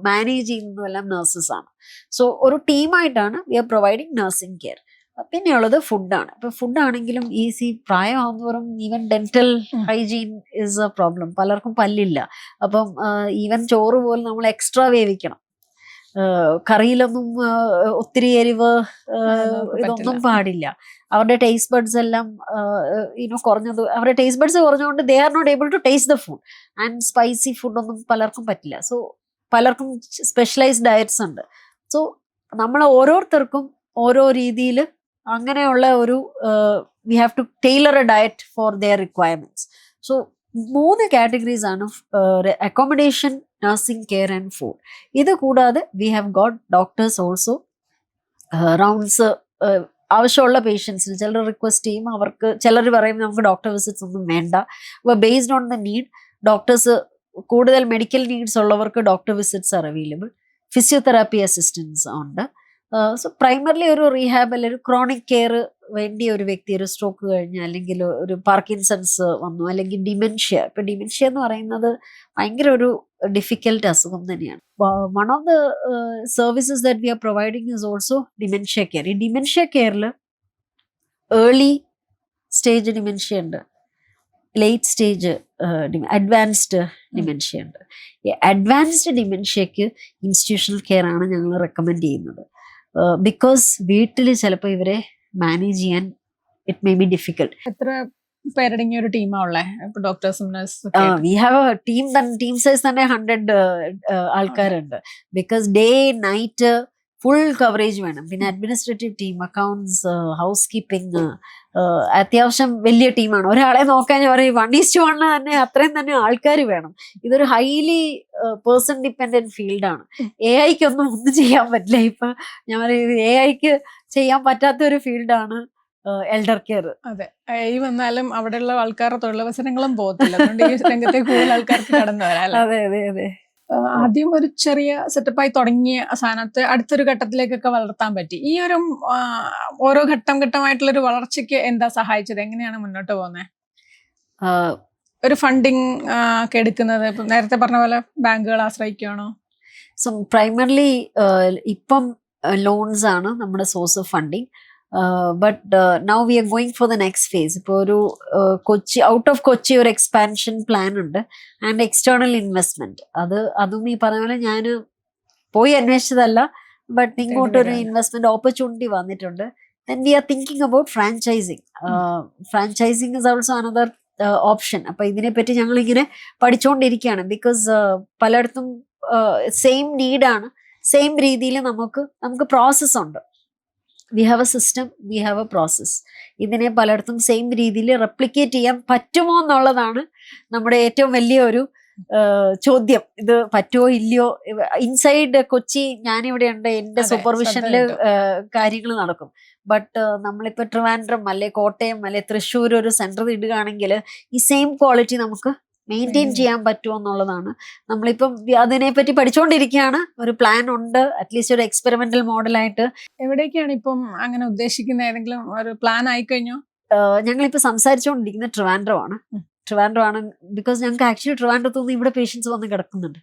മാനേജ് ചെയ്യുന്നതും എല്ലാം നഴ്സസ് ആണ്. സോ ഒരു ടീമായിട്ടാണ് we are providing nursing care. പിന്നെയുള്ളത് ഫുഡാണ്. ഇപ്പൊ ഫുഡാണെങ്കിലും പ്രായമാകുന്നവരും even dental hygiene is A problem. പലർക്കും പല്ലില്ല. അപ്പം ഈവൻ ചോറ് പോലും നമ്മൾ എക്സ്ട്രാ വേവിക്കണം. കറിയിലൊന്നും ഒത്തിരി എരിവ് ഇതൊന്നും പാടില്ല. അവരുടെ ടേസ്റ്റ് ബഡ്സ് എല്ലാം കുറഞ്ഞത്, അവരുടെ ടേസ്റ്റ് ബഡ്സ് കുറഞ്ഞുകൊണ്ട് they are not able to taste the food. And spicy ഫുഡൊന്നും പലർക്കും പറ്റില്ല. സോ പലർക്കും സ്പെഷ്യലൈസ്ഡ് ഡയറ്റ്സ് ഉണ്ട്. സോ നമ്മൾ ഓരോരുത്തർക്കും ഓരോ രീതിയിൽ അങ്ങനെയുള്ള ഒരു we have to tailor a diet for their requirements. So 3 categories ആണ്: accommodation, nursing care and food. ഇത് കൂടാതെ we have got doctors also. Rounds ആവശ്യമുള്ള പേഷ്യൻസിന് ചിലർ റിക്വസ്റ്റ് ചെയ്യും, അവർക്ക് ചിലർ പറയും നമുക്ക് ഡോക്ടർ വിസിറ്റ്സ് ഒന്നും വേണ്ട. അപ്പോൾ based on the need, doctors കൂടുതൽ മെഡിക്കൽ നീഡ്സ് ഉള്ളവർക്ക് doctor visits are available. Physiotherapy assistance ഉണ്ട്. സോ പ്രൈമർലി ഒരു റീഹാബ് അല്ലെങ്കിൽ ഒരു ക്രോണിക് കെയർ വേണ്ടിയ ഒരു വ്യക്തി, ഒരു സ്ട്രോക്ക് കഴിഞ്ഞ് അല്ലെങ്കിൽ ഒരു പാർക്കിൻസൺസ് വന്നു, അല്ലെങ്കിൽ ഡിമെൻഷ്യ. ഇപ്പൊ ഡിമെൻഷ്യ എന്ന് പറയുന്നത് ഭയങ്കര ഒരു ഡിഫിക്കൽട്ട് അസുഖം തന്നെയാണ്. One of the services that we are providing is also dementia care. ഈ ഡിമെൻഷ്യ കെയറിൽ ഏർലി സ്റ്റേജ് ഡിമെൻഷ്യ ഉണ്ട്, ലേറ്റ് സ്റ്റേജ് അഡ്വാൻസ്ഡ് ഡിമെൻഷ്യ ഉണ്ട്. ഈ അഡ്വാൻസ്ഡ് ഡിമെൻഷ്യക്ക് ഇൻസ്റ്റിറ്റ്യൂഷണൽ കെയർ ആണ് ഞങ്ങൾ റെക്കമെൻഡ് ചെയ്യുന്നത്. ബിക്കോസ് വീട്ടിൽ ചിലപ്പോൾ ഇവരെ മാനേജ് ചെയ്യാൻ ഇറ്റ് മേ ബി ഡിഫിക്കൽട്ട്. എത്ര പേരടങ്ങിയ ഒരു ടീമാ ഉള്ളത്? ഡോക്ടേഴ്സും വി ഹാവ് ടീം സൈസ് തന്നെ 100 ആൾക്കാരുണ്ട്. Because day night full coverage വേണം. പിന്നെ administrative team, accounts, house keeping, അത്യാവശ്യം വലിയ ടീമാണ്. ഒരാളെ നോക്കാൻ പറയും 1:1 തന്നെ, അത്രയും തന്നെ ആൾക്കാർ വേണം. ഇതൊരു ഹൈലി പേഴ്സൺ ഡിപ്പെൻഡന്റ് ഫീൽഡാണ്. AI ഒന്നും ചെയ്യാൻ പറ്റില്ല. ഇപ്പൊ ഞാൻ പറയുന്നത് AI ചെയ്യാൻ പറ്റാത്ത ഒരു ഫീൽഡാണ് എൽഡർ കെയർ. അതെ, ഈ വന്നാലും അവിടെയുള്ള ആൾക്കാരുടെ തൊഴിലവസരങ്ങളും പോകത്തില്ല. അതുകൊണ്ട് ഈ രംഗത്തേക്ക് കൂടുതൽ ആൾക്കാർക്ക് കടന്നു വരാം. അതെ അതെ അതെ. ആദ്യം ഒരു ചെറിയ സെറ്റപ്പായി തുടങ്ങിയ സ്ഥാനത്ത് അടുത്തൊരു ഘട്ടത്തിലേക്കൊക്കെ വളർത്താൻ പറ്റി. ഈ ഒരു ഓരോ ഘട്ടമായിട്ടുള്ള ഒരു വളർച്ചയ്ക്ക് എന്താ സഹായിച്ചത്? എങ്ങനെയാണ് മുന്നോട്ട് പോകുന്നത്? ഒരു ഫണ്ടിങ് ഒക്കെ എടുക്കുന്നത് ഇപ്പം നേരത്തെ പറഞ്ഞ പോലെ ബാങ്കുകൾ ആശ്രയിക്കുകയാണോ? സോ പ്രൈമർലി ഇപ്പം ലോൺസ് ആണ് നമ്മുടെ source of funding. But now we are going for the next face. ഇപ്പോൾ ഒരു കൊച്ചി, ഔട്ട് ഓഫ് കൊച്ചി ഒരു എക്സ്പാൻഷൻ പ്ലാൻ ഉണ്ട് ആൻഡ് എക്സ്റ്റേണൽ ഇൻവെസ്റ്റ്മെന്റ്. അതും ഈ പറഞ്ഞ പോലെ ഞാൻ പോയി അന്വേഷിച്ചതല്ല, ബട്ട് ഇങ്ങോട്ടൊരു ഇൻവെസ്റ്റ്മെന്റ് ഓപ്പർച്യൂണിറ്റി വന്നിട്ടുണ്ട്. Then we are thinking about franchising. Franchising is also another option. അപ്പൊ ഇതിനെപ്പറ്റി ഞങ്ങൾ ഇങ്ങനെ പഠിച്ചുകൊണ്ടിരിക്കുകയാണ്. ബിക്കോസ് പലയിടത്തും സെയിം നീഡാണ്, സെയിം രീതിയിൽ നമുക്ക് പ്രോസസ് ഉണ്ട്. V have A system, V have A process. ഇതിനെ പലയിടത്തും സെയിം രീതിയിൽ റെപ്ലിക്കേറ്റ് ചെയ്യാൻ പറ്റുമോ എന്നുള്ളതാണ് നമ്മുടെ ഏറ്റവും വലിയ ഒരു ചോദ്യം. ഇത് പറ്റുമോ ഇല്ലയോ? ഇൻസൈഡ് കൊച്ചി ഞാനിവിടെ ഉണ്ട്, എന്റെ സൂപ്പർവിഷനിൽ കാര്യങ്ങൾ നടക്കും. ബട്ട് നമ്മളിപ്പോ ട്രിവാൻഡ്രം അല്ലെ കോട്ടയം അല്ലെ തൃശ്ശൂർ ഒരു സെന്റർ ഇടുകയാണെങ്കിൽ ഈ സെയിം ക്വാളിറ്റി നമുക്ക് മെയിൻറ്റെയിൻ ചെയ്യാൻ പറ്റുമോ എന്നുള്ളതാണ്. നമ്മളിപ്പം അതിനെപ്പറ്റി പഠിച്ചുകൊണ്ടിരിക്കുകയാണ്. ഒരു പ്ലാൻ ഉണ്ട്, അറ്റ്ലീസ്റ്റ് ഒരു എക്സ്പെരിമെന്റൽ മോഡലായിട്ട്. എവിടേക്കാണ് ഇപ്പം അങ്ങനെ ഉദ്ദേശിക്കുന്ന ഏതെങ്കിലും ഒരു പ്ലാൻ ആയിക്കഴിഞ്ഞോ? ഞങ്ങളിപ്പോ സംസാരിച്ചുകൊണ്ടിരിക്കുന്നത് ട്രിവാൻഡ്രം ആണ്. ബിക്കോസ് ഞങ്ങൾക്ക് ആക്ച്വലി ട്രിവാൻഡ്രത്തു നിന്ന് ഇവിടെ പേഷ്യൻസ് വന്ന് കിടക്കുന്നുണ്ട്.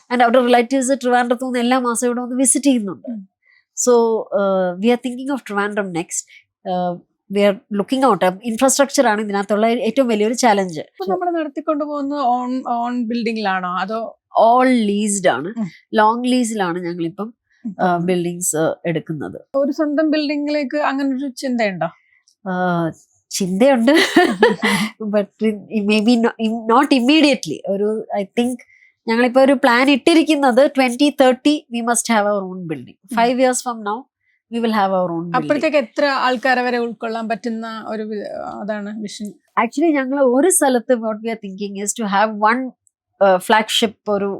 ആൻഡ് അവിടെ റിലേറ്റീവ്സ് ട്രിവാൻഡ്രത്തു നിന്ന് എല്ലാ മാസവും ഇവിടെ വന്ന് വിസിറ്റ് ചെയ്യുന്നുണ്ട്. So we are thinking of Trivandrum next. We are looking out. Infrastructure ആണ് ഇതിനകത്തുള്ള ഏറ്റവും വലിയൊരു ചാലഞ്ച്. നമ്മൾ നടത്തിക്കൊണ്ട് പോകുന്നത് ഓൺ ബിൽഡിംഗിലാണോ അതോ? ഓൾ ലീസ്ഡ് ആണ്, ലോങ് ലീസിലാണ് ഞങ്ങളിപ്പം ബിൽഡിങ്സ് എടുക്കുന്നത്. ഒരു സ്വന്തം ബിൽഡിംഗിലേക്ക് അങ്ങനെ ഒരു ചിന്തയുണ്ടോ? ചിന്തയുണ്ട്, but may be not immediately. I think ഞങ്ങളിപ്പോ ഒരു പ്ലാൻ ഇട്ടിരിക്കുന്നത് 2030 we must have our own building. 5 years from now we will have our own building. അപ്പോഴത്തേക്ക് എത്ര ആൾക്കാരെ വരെ ഉൾക്കൊള്ളാൻ പറ്റുന്ന ഒരു അതാണ് വിഷൻ? ആക്ച്വലി ഞങ്ങൾ ഒരു സ്ഥലത്ത് what we are thinking is to have one flagship ഒരു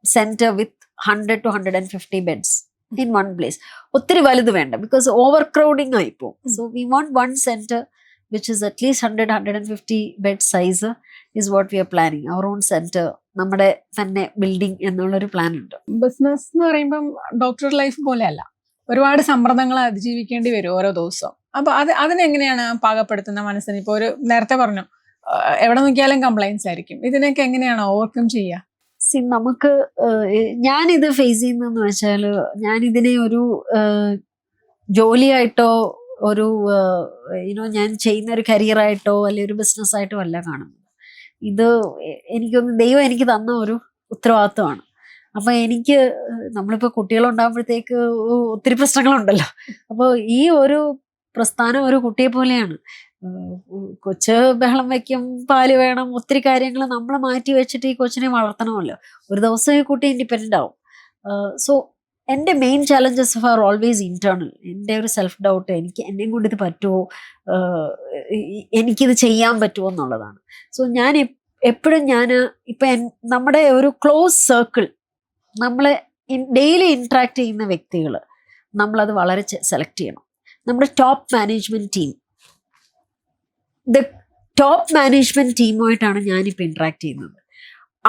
center with 100 to 150 beds in one place. ഒത്തിരി വലുത് വേണ്ട, because overcrowding ആയിപ്പോ. So we want one center which is at least 100-150 bed size is what we are planning. Our own center, നമ്മുടെ തന്നെ building എന്നുള്ളൊരു plan ഉണ്ട്. Business എന്ന് പറയുമ്പം ഡോക്ടർ ലൈഫ് പോലെയല്ല, ഒരുപാട് സമ്മർദ്ദങ്ങൾ അതിജീവിക്കേണ്ടി വരും ഓരോ ദിവസവും. അപ്പൊ അതിനെങ്ങനെയാണ് പാകപ്പെടുത്തുന്ന മനസ്സിന്? ഇപ്പൊ ഒരു നേരത്തെ പറഞ്ഞു എവിടെ നോക്കിയാലും കംപ്ലൈൻസ് ആയിരിക്കും. ഇതിനൊക്കെ എങ്ങനെയാണ് ഓവർകം ചെയ്യുക? നമുക്ക് ഞാനിത് ഫേസ് ചെയ്യുന്നതെന്ന് വെച്ചാൽ, ഞാനിതിനെ ഒരു ജോലിയായിട്ടോ ഒരു ഞാൻ ചെയ്യുന്ന ഒരു കരിയറായിട്ടോ അല്ലെങ്കിൽ ഒരു ബിസിനസ്സായിട്ടോ അല്ല കാണുന്നത്. ഇത് ദൈവം എനിക്ക് തന്ന ഒരു ഉത്തരവാദിത്വമാണ്. അപ്പൊ നമ്മളിപ്പോ കുട്ടികളുണ്ടാകുമ്പോഴത്തേക്ക് ഒത്തിരി പ്രശ്നങ്ങളുണ്ടല്ലോ. അപ്പോൾ ഈ ഒരു പ്രസ്ഥാനം ഒരു കുട്ടിയെ പോലെയാണ്. കൊച്ച് ബഹളം വയ്ക്കും, പാല് വേണം, ഒത്തിരി കാര്യങ്ങൾ നമ്മൾ മാറ്റി വെച്ചിട്ട് ഈ കൊച്ചിനെ വളർത്തണമല്ലോ. ഒരു ദിവസം ഈ കുട്ടി ഇൻഡിപെൻഡന്റ് ആവും. സോ എൻ്റെ main challenges are always internal. എൻ്റെ ഒരു സെൽഫ് ഡൗട്ട്, എന്നെയും കൊണ്ട് ഇത് പറ്റുമോ, എനിക്കിത് ചെയ്യാൻ പറ്റുമോ എന്നുള്ളതാണ്. സോ ഞാൻ എപ്പോഴും ഇപ്പം നമ്മുടെ ഒരു ക്ലോസ് സർക്കിൾ, നമ്മളെ ഡെയിലി ഇൻട്രാക്ട് ചെയ്യുന്ന വ്യക്തികൾ, നമ്മളത് വളരെ സെലക്ട് ചെയ്യണം. നമ്മുടെ ടോപ്പ് മാനേജ്മെന്റ് ടീമുമായിട്ടാണ് ഞാനിപ്പോൾ ഇൻട്രാക്ട് ചെയ്യുന്നത്.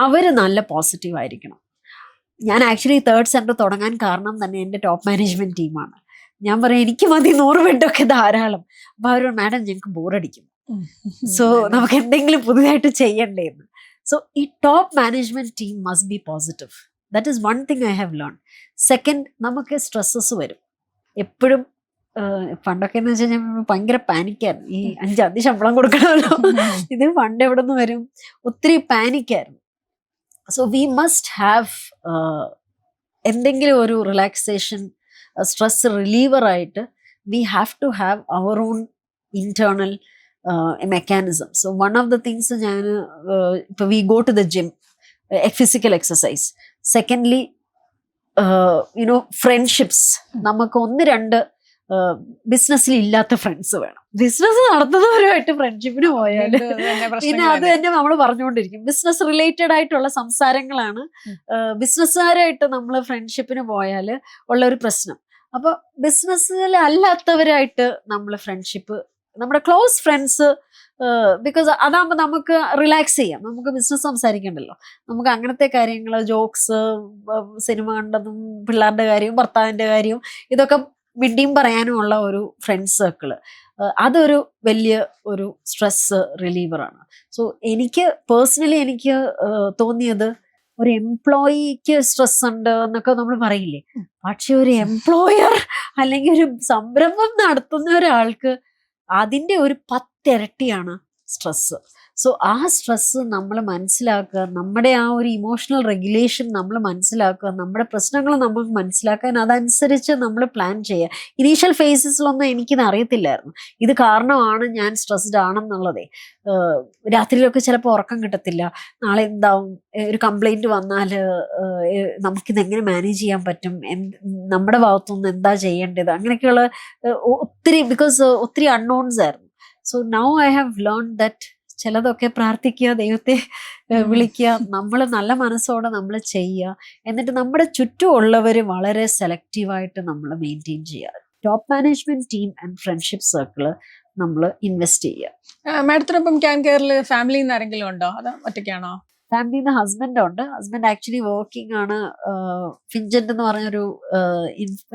അവർ നല്ല പോസിറ്റീവ് ആയിരിക്കണം. ഞാൻ ആക്ച്വലി 3rd സെന്റർ തുടങ്ങാൻ കാരണം തന്നെ എൻ്റെ ടോപ്പ് മാനേജ്മെന്റ് ടീമാണ്. ഞാൻ പറയും എനിക്ക് മതി 100 ബെഡൊക്കെ ധാരാളം. അപ്പൊ അവർ മാഡം ഞങ്ങൾക്ക് ബോറടിക്കും, സോ നമുക്ക് എന്തെങ്കിലും പുതുതായിട്ട് ചെയ്യണ്ടേന്ന്. സോ ഈ top management team must be positive. That is one thing I have learn. Second, നമുക്ക് സ്ട്രെസ്സസ് വരും എപ്പോഴും. പണ്ടൊക്കെ എന്ന് വെച്ചാൽ ഞാൻ ഭയങ്കര പാനിക്കായിരുന്നു. ഈ 5 ശമ്പളം കൊടുക്കണമല്ലോ, ഇത് ഫണ്ട് എവിടെ നിന്ന് വരും, ഒത്തിരി പാനിക്കായിരുന്നു. സോ വി മസ്റ്റ് ഹാവ് എന്തെങ്കിലും ഒരു റിലാക്സേഷൻ, സ്ട്രെസ് റിലീവറായിട്ട് we have to have our own internal mechanism. So one of the things ഇപ്പോൾ we go to the gym, physical exercise. Secondly, friendships. നമുക്ക് 1-2 ബിസിനസ്സിൽ ഇല്ലാത്ത ഫ്രണ്ട്സ് വേണം. ബിസിനസ് നടത്തുന്നവരുമായിട്ട് ഫ്രണ്ട്ഷിപ്പിന് പോയാൽ പിന്നെ അത് തന്നെ നമ്മൾ പറഞ്ഞുകൊണ്ടിരിക്കും. ബിസിനസ് റിലേറ്റഡ് ആയിട്ടുള്ള സംസാരങ്ങളാണ് ബിസിനസ്സുകാരായിട്ട് നമ്മൾ ഫ്രണ്ട്ഷിപ്പിന് പോയാൽ ഉള്ള ഒരു പ്രശ്നം. അപ്പൊ ബിസിനസ്സിൽ അല്ലാത്തവരായിട്ട് നമ്മൾ ഫ്രണ്ട്ഷിപ്പ്, നമ്മുടെ ക്ലോസ് ഫ്രണ്ട്സ്, ബിക്കോസ് അതാകുമ്പോൾ നമുക്ക് റിലാക്സ് ചെയ്യാം. നമുക്ക് ബിസിനസ് സംസാരിക്കണ്ടല്ലോ, നമുക്ക് അങ്ങനത്തെ കാര്യങ്ങൾ, ജോക്സ്, സിനിമ കണ്ടതും പിള്ളേരുടെ കാര്യവും ഭർത്താവിൻ്റെ കാര്യവും ഇതൊക്കെ മിണ്ടിയും പറയാനും ഉള്ള ഒരു ഫ്രണ്ട്സ് സർക്കിള്, അതൊരു വലിയ ഒരു സ്ട്രെസ് റിലീവറാണ്. സോ എനിക്ക് പേഴ്സണലി എനിക്ക് തോന്നിയത്, ഒരു എംപ്ലോയിക്ക് സ്ട്രെസ് ഉണ്ട് എന്നൊക്കെ നമ്മൾ പറയില്ലേ, പക്ഷെ ഒരു എംപ്ലോയർ അല്ലെങ്കിൽ ഒരു സംരംഭം നടത്തുന്ന ഒരാൾക്ക് അതിൻ്റെ ഒരു 10 ഇരട്ടിയാണ് സ്ട്രെസ്. സോ ആ സ്ട്രെസ് നമ്മൾ മനസ്സിലാക്കുക, നമ്മുടെ ആ ഒരു ഇമോഷണൽ റെഗുലേഷൻ നമ്മൾ മനസ്സിലാക്കുക, നമ്മുടെ പ്രശ്നങ്ങൾ നമുക്ക് മനസ്സിലാക്കാൻ അതനുസരിച്ച് നമ്മൾ പ്ലാൻ ചെയ്യുക. ഇനീഷ്യൽ ഫേസസിലൊന്നും എനിക്കിത് അറിയത്തില്ലായിരുന്നു, ഇത് കാരണമാണ് ഞാൻ സ്ട്രെസ്ഡ് ആണെന്നുള്ളതേ. രാത്രിയിലൊക്കെ ചിലപ്പോൾ ഉറക്കം കിട്ടത്തില്ല, നാളെ എന്താവും, ഒരു കംപ്ലൈൻറ്റ് വന്നാൽ നമുക്കിത് എങ്ങനെ മാനേജ് ചെയ്യാൻ പറ്റും, നമ്മുടെ ഭാഗത്തുനിന്ന് എന്താ ചെയ്യേണ്ടത്, അങ്ങനെയൊക്കെയുള്ള ഒത്തിരി, ബിക്കോസ് ഒത്തിരി അൺനോൺസ് ആയിരുന്നു. So now I have learn that ചിലതൊക്കെ പ്രാർത്ഥിക്കുക, ദൈവത്തെ വിളിക്കുക, നമ്മൾ നല്ല മനസ്സോടെ നമ്മൾ ചെയ്യുക, എന്നിട്ട് നമ്മുടെ ചുറ്റുമുള്ളവർ വളരെ സെലക്റ്റീവായിട്ട് നമ്മൾ മെയിൻറ്റെയിൻ ചെയ്യുക. Top management team and friendship circle നമ്മൾ ഇൻവെസ്റ്റ് ചെയ്യുക. മാഡത്തിനൊപ്പം ക്യാൻ കെയറിൽ ഫാമിലിയിൽ നിന്ന് ആരെങ്കിലും ഉണ്ടോ, അതോ ഒറ്റയ്ക്കാണോ? ഫാമിലിയിൽ നിന്ന് ഹസ്ബൻഡ് ഉണ്ട്. ഹസ്ബൻഡ് ആക്ച്വലി വർക്കിംഗ് ആണ്, ഫിൻജെന്റ് എന്ന് പറഞ്ഞൊരു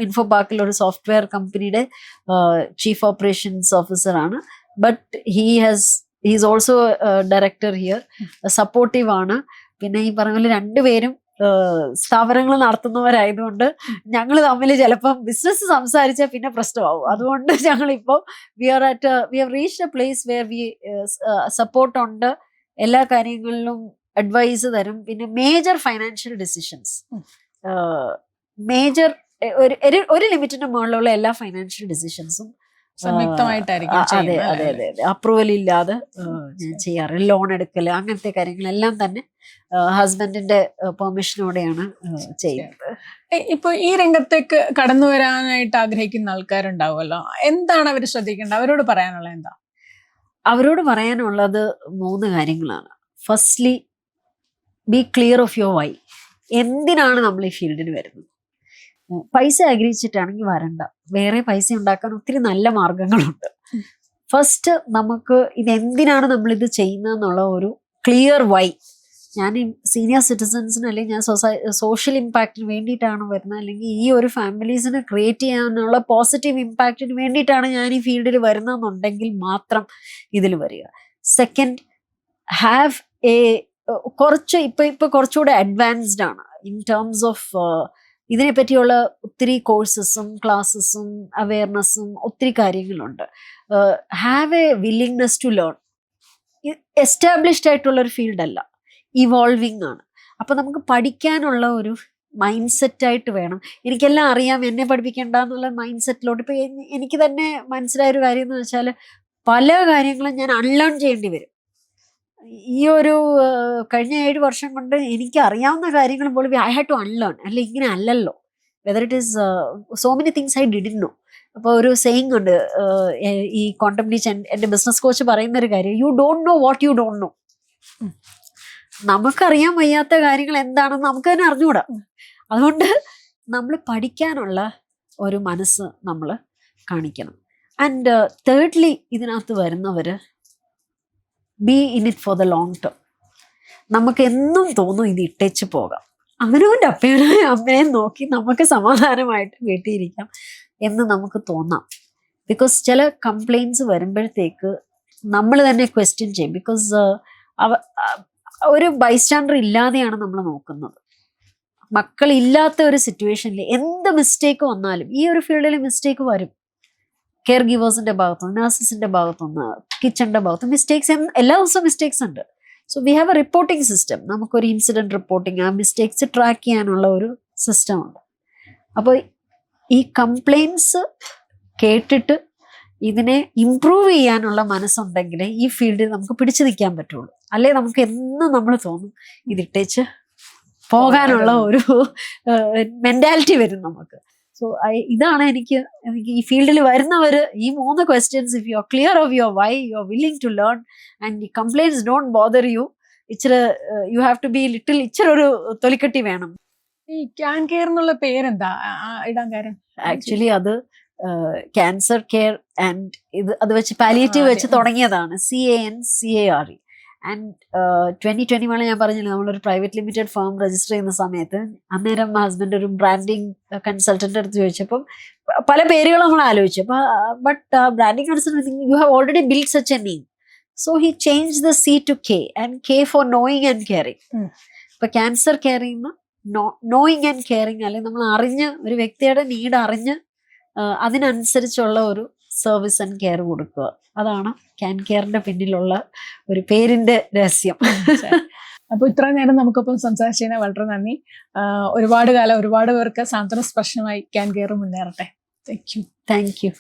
ഇൻഫോ പാർക്കിൽ ഒരു സോഫ്റ്റ്വെയർ കമ്പനിയുടെ ചീഫ് ഓപ്പറേഷൻസ് ഓഫീസർ ആണ്. But he's also director here, supportive ആണ്. പിന്നെ ഈ പറഞ്ഞ പോലെ രണ്ടുപേരും സ്ഥാപനങ്ങൾ നടത്തുന്നവരായതുകൊണ്ട് ഞങ്ങൾ തമ്മിൽ ചിലപ്പം ബിസിനസ് സംസാരിച്ചാൽ പിന്നെ പ്രശ്നമാവും. അതുകൊണ്ട് ഞങ്ങളിപ്പോൾ we have reached A place where we support ഉണ്ട്, എല്ലാ കാര്യങ്ങളിലും അഡ്വൈസ് തരും. പിന്നെ മേജർ ഫൈനാൻഷ്യൽ ഡിസിഷൻസ്, മേജർ ഒരു ലിമിറ്റിന് മുകളിലുള്ള എല്ലാ ഫൈനാൻഷ്യൽ ഡിസിഷൻസും സംയുക്തമായിട്ടായിരിക്കും. അതെ അതെ അതെ അതെ, അപ്രൂവൽ ഇല്ലാതെ ഞാൻ ചെയ്യാറ്. ലോൺ എടുക്കല് അങ്ങനത്തെ കാര്യങ്ങളെല്ലാം തന്നെ ഹസ്ബൻഡിന്റെ പെർമിഷനോടെയാണ് ചെയ്യുന്നത്. ഇപ്പൊ ഈ രംഗത്തേക്ക് കടന്നു വരാനായിട്ട് ആഗ്രഹിക്കുന്ന ആൾക്കാരുണ്ടാവുമല്ലോ, എന്താണ് അവർ ശ്രദ്ധിക്കേണ്ടത്, അവരോട് പറയാനുള്ളത് എന്താ? അവരോട് പറയാനുള്ളത് 3 കാര്യങ്ങളാണ്. Firstly, be clear of your why. എന്തിനാണ് നമ്മൾ ഈ ഫീൽഡിന് വരുന്നത്? പൈസ ആഗ്രഹിച്ചിട്ടാണെങ്കിൽ വരണ്ട, വേറെ പൈസ ഉണ്ടാക്കാൻ ഒത്തിരി നല്ല മാർഗങ്ങളുണ്ട്. ഫസ്റ്റ് നമുക്ക് ഇതെന്തിനാണ് നമ്മളിത് ചെയ്യുന്നതെന്നുള്ള ഒരു ക്ലിയർ വൈ. ഞാൻ സീനിയർ സിറ്റിസൺസിന് അല്ലെങ്കിൽ ഞാൻ സോഷ്യൽ ഇമ്പാക്റ്റിന് വേണ്ടിയിട്ടാണ് വരുന്നത്, അല്ലെങ്കിൽ ഈ ഒരു ഫാമിലീസിന് ക്രിയേറ്റ് ചെയ്യാനുള്ള പോസിറ്റീവ് ഇമ്പാക്റ്റിന് വേണ്ടിയിട്ടാണ് ഞാൻ ഈ ഫീൽഡിൽ വരുന്നതെന്നുണ്ടെങ്കിൽ മാത്രം ഇതിൽ വരിക. സെക്കൻഡ്, ഹാവ് ഇപ്പൊ കുറച്ചുകൂടെ അഡ്വാൻസ്ഡ് ആണ് ഇൻ ടേംസ് ഓഫ് ഇതിനെ പറ്റിയുള്ള ഒത്തിരി കോഴ്സസും ക്ലാസ്സസും അവയർനെസ്സും ഒത്തിരി കാര്യങ്ങളുണ്ട്. Have a willingness to learn. Established ആയിട്ടുള്ള ഒരു ഫീൽഡ് അല്ല, ഇവോൾവിങ് ആണ്. അപ്പൊ നമുക്ക് പഠിക്കാനുള്ള ഒരു മൈൻഡ് സെറ്റായിട്ട് വേണം. എനിക്കെല്ലാം അറിയാം, എന്നെ പഠിപ്പിക്കേണ്ട എന്നുള്ള മൈൻഡ് സെറ്റിലോട്ട്. ഇപ്പൊ എനിക്ക് തന്നെ മനസ്സിലായ ഒരു കാര്യം എന്ന് വെച്ചാൽ, പല കാര്യങ്ങളും ഞാൻ അൺലേൺ ചെയ്യേണ്ടി വരും. ഈ ഒരു കഴിഞ്ഞ 7 വർഷം കൊണ്ട് എനിക്ക് അറിയാവുന്ന കാര്യങ്ങൾ പോലും ഐ ഹാഡ് ടു അൺലേൺ. അല്ല, ഇങ്ങനെ അല്ലല്ലോ, whether it is so many things I didn't know. അപ്പോൾ ഒരു സെയിങ് ഉണ്ട് ഈ ക്വാണ്ടം ടീച്ച്, എൻ്റെ ബിസിനസ് കോച്ച് പറയുന്ന ഒരു കാര്യം, you don't know what you don't know. നമുക്കറിയാൻ വയ്യാത്ത കാര്യങ്ങൾ എന്താണെന്ന് നമുക്ക് തന്നെ അറിഞ്ഞുകൂടാ. അതുകൊണ്ട് നമ്മൾ പഠിക്കാനുള്ള ഒരു മനസ്സ് നമ്മൾ കാണിക്കണം. ആൻഡ് തേർഡ്ലി, ഇതിനകത്ത് വരുന്നവര് be in it for the long term. നമുക്ക് എന്നും തോന്നും ഇത് ഇട്ടേച്ച് പോകാം, അവനവൻ്റെ അമ്മയെ നോക്കി നമുക്ക് സമാധാനമായിട്ട് വീട്ടിയിരിക്കാം എന്ന് നമുക്ക് തോന്നാം. ബിക്കോസ് ചില കംപ്ലൈൻറ്റ്സ് വരുമ്പോഴത്തേക്ക് നമ്മൾ തന്നെ ക്വസ്റ്റ്യൻ ചെയ്യും. ബിക്കോസ് ഒരു ബൈസ്റ്റാൻഡർ ഇല്ലാതെയാണ് നമ്മൾ നോക്കുന്നത്. മക്കളില്ലാത്ത ഒരു സിറ്റുവേഷനിൽ എന്ത് മിസ്റ്റേക്ക് വന്നാലും, ഈ ഒരു ഫീൽഡിൽ മിസ്റ്റേക്ക് വരും. കെയർ ഗീവേഴ്സിന്റെ ഭാഗത്തുനിന്ന്, നഴ്സസിന്റെ ഭാഗത്തുനിന്ന്, കിച്ചണിന്റെ ഭാഗത്ത് മിസ്റ്റേക്സ്, എല്ലാ ദിവസവും മിസ്റ്റേക്സ് ഉണ്ട്. So we have A reporting system. നമുക്കൊരു ഇൻസിഡന്റ് റിപ്പോർട്ടിങ്, ആ മിസ്റ്റേക്സ് ട്രാക്ക് ചെയ്യാനുള്ള ഒരു സിസ്റ്റം ഉണ്ട്. അപ്പോൾ ഈ കംപ്ലൈൻറ്റ്സ് കേട്ടിട്ട് ഇതിനെ ഇംപ്രൂവ് ചെയ്യാനുള്ള മനസ്സുണ്ടെങ്കിൽ ഈ ഫീൽഡിൽ നമുക്ക് പിടിച്ചു നിൽക്കാൻ പറ്റുള്ളൂ. അല്ലെ നമുക്ക് എന്നും നമ്മൾ തോന്നും ഇതിട്ടേച്ച് പോകാനുള്ള ഒരു മെന്റാലിറ്റി വരും നമുക്ക്. സോ ഇതാണ് എനിക്ക് ഈ ഫീൽഡിൽ വരുന്നവര് ഈ 3 questions, if you are clear of your why, you are willing to learn and compliance don't bother you, ഇച്ചിരി you have to be little ഇച്ചിരി ഒരു തൊലിക്കെട്ടി വേണം. ഈ ക്യാൻ കെയർ എന്നുള്ള പേരെന്താ ഇടാൻ കാര്യം? ആക്ച്വലി അത് ക്യാൻസർ കെയർ ആൻഡ് അത് വെച്ച് പാലിയേറ്റീവ് വെച്ച് തുടങ്ങിയതാണ്, CANCARE. ആൻഡ് 2021 ഞാൻ പറഞ്ഞില്ല, നമ്മളൊരു പ്രൈവറ്റ് ലിമിറ്റഡ് ഫേം രജിസ്റ്റർ ചെയ്യുന്ന സമയത്ത് അന്നേരം ഹസ്ബൻഡ് ഒരു ബ്രാൻഡിങ് കൺസൾട്ടന്റ് അടുത്ത് ചോദിച്ചപ്പം പല പേരുകൾ നമ്മൾ ആലോചിച്ചു. അപ്പൊ but branding consultant, you have already build such a name, so he change the C to K and K for knowing and caring. ഇപ്പൊ cancer caring, knowing and caring, അല്ലെങ്കിൽ നമ്മൾ അറിഞ്ഞ് ഒരു വ്യക്തിയുടെ നീഡ് അറിഞ്ഞ് അതിനനുസരിച്ചുള്ള ഒരു സർവീസ് ആൻഡ് കെയർ കൊടുക്കുക. അതാണ് ക്യാൻ കെയറിന്റെ പിന്നിലുള്ള ഒരു പേരിന്റെ രഹസ്യം. അപ്പോൾ ഇത്ര നേരം നമുക്കൊപ്പം സംസാരിച്ചതിന് വളരെ നന്ദി. ഒരുപാട് കാലം ഒരുപാട് പേർക്ക് സാന്ത്വന സ്പർശനമായി ക്യാൻ കെയർ മുന്നേറട്ടെ. Thank you. Thank U.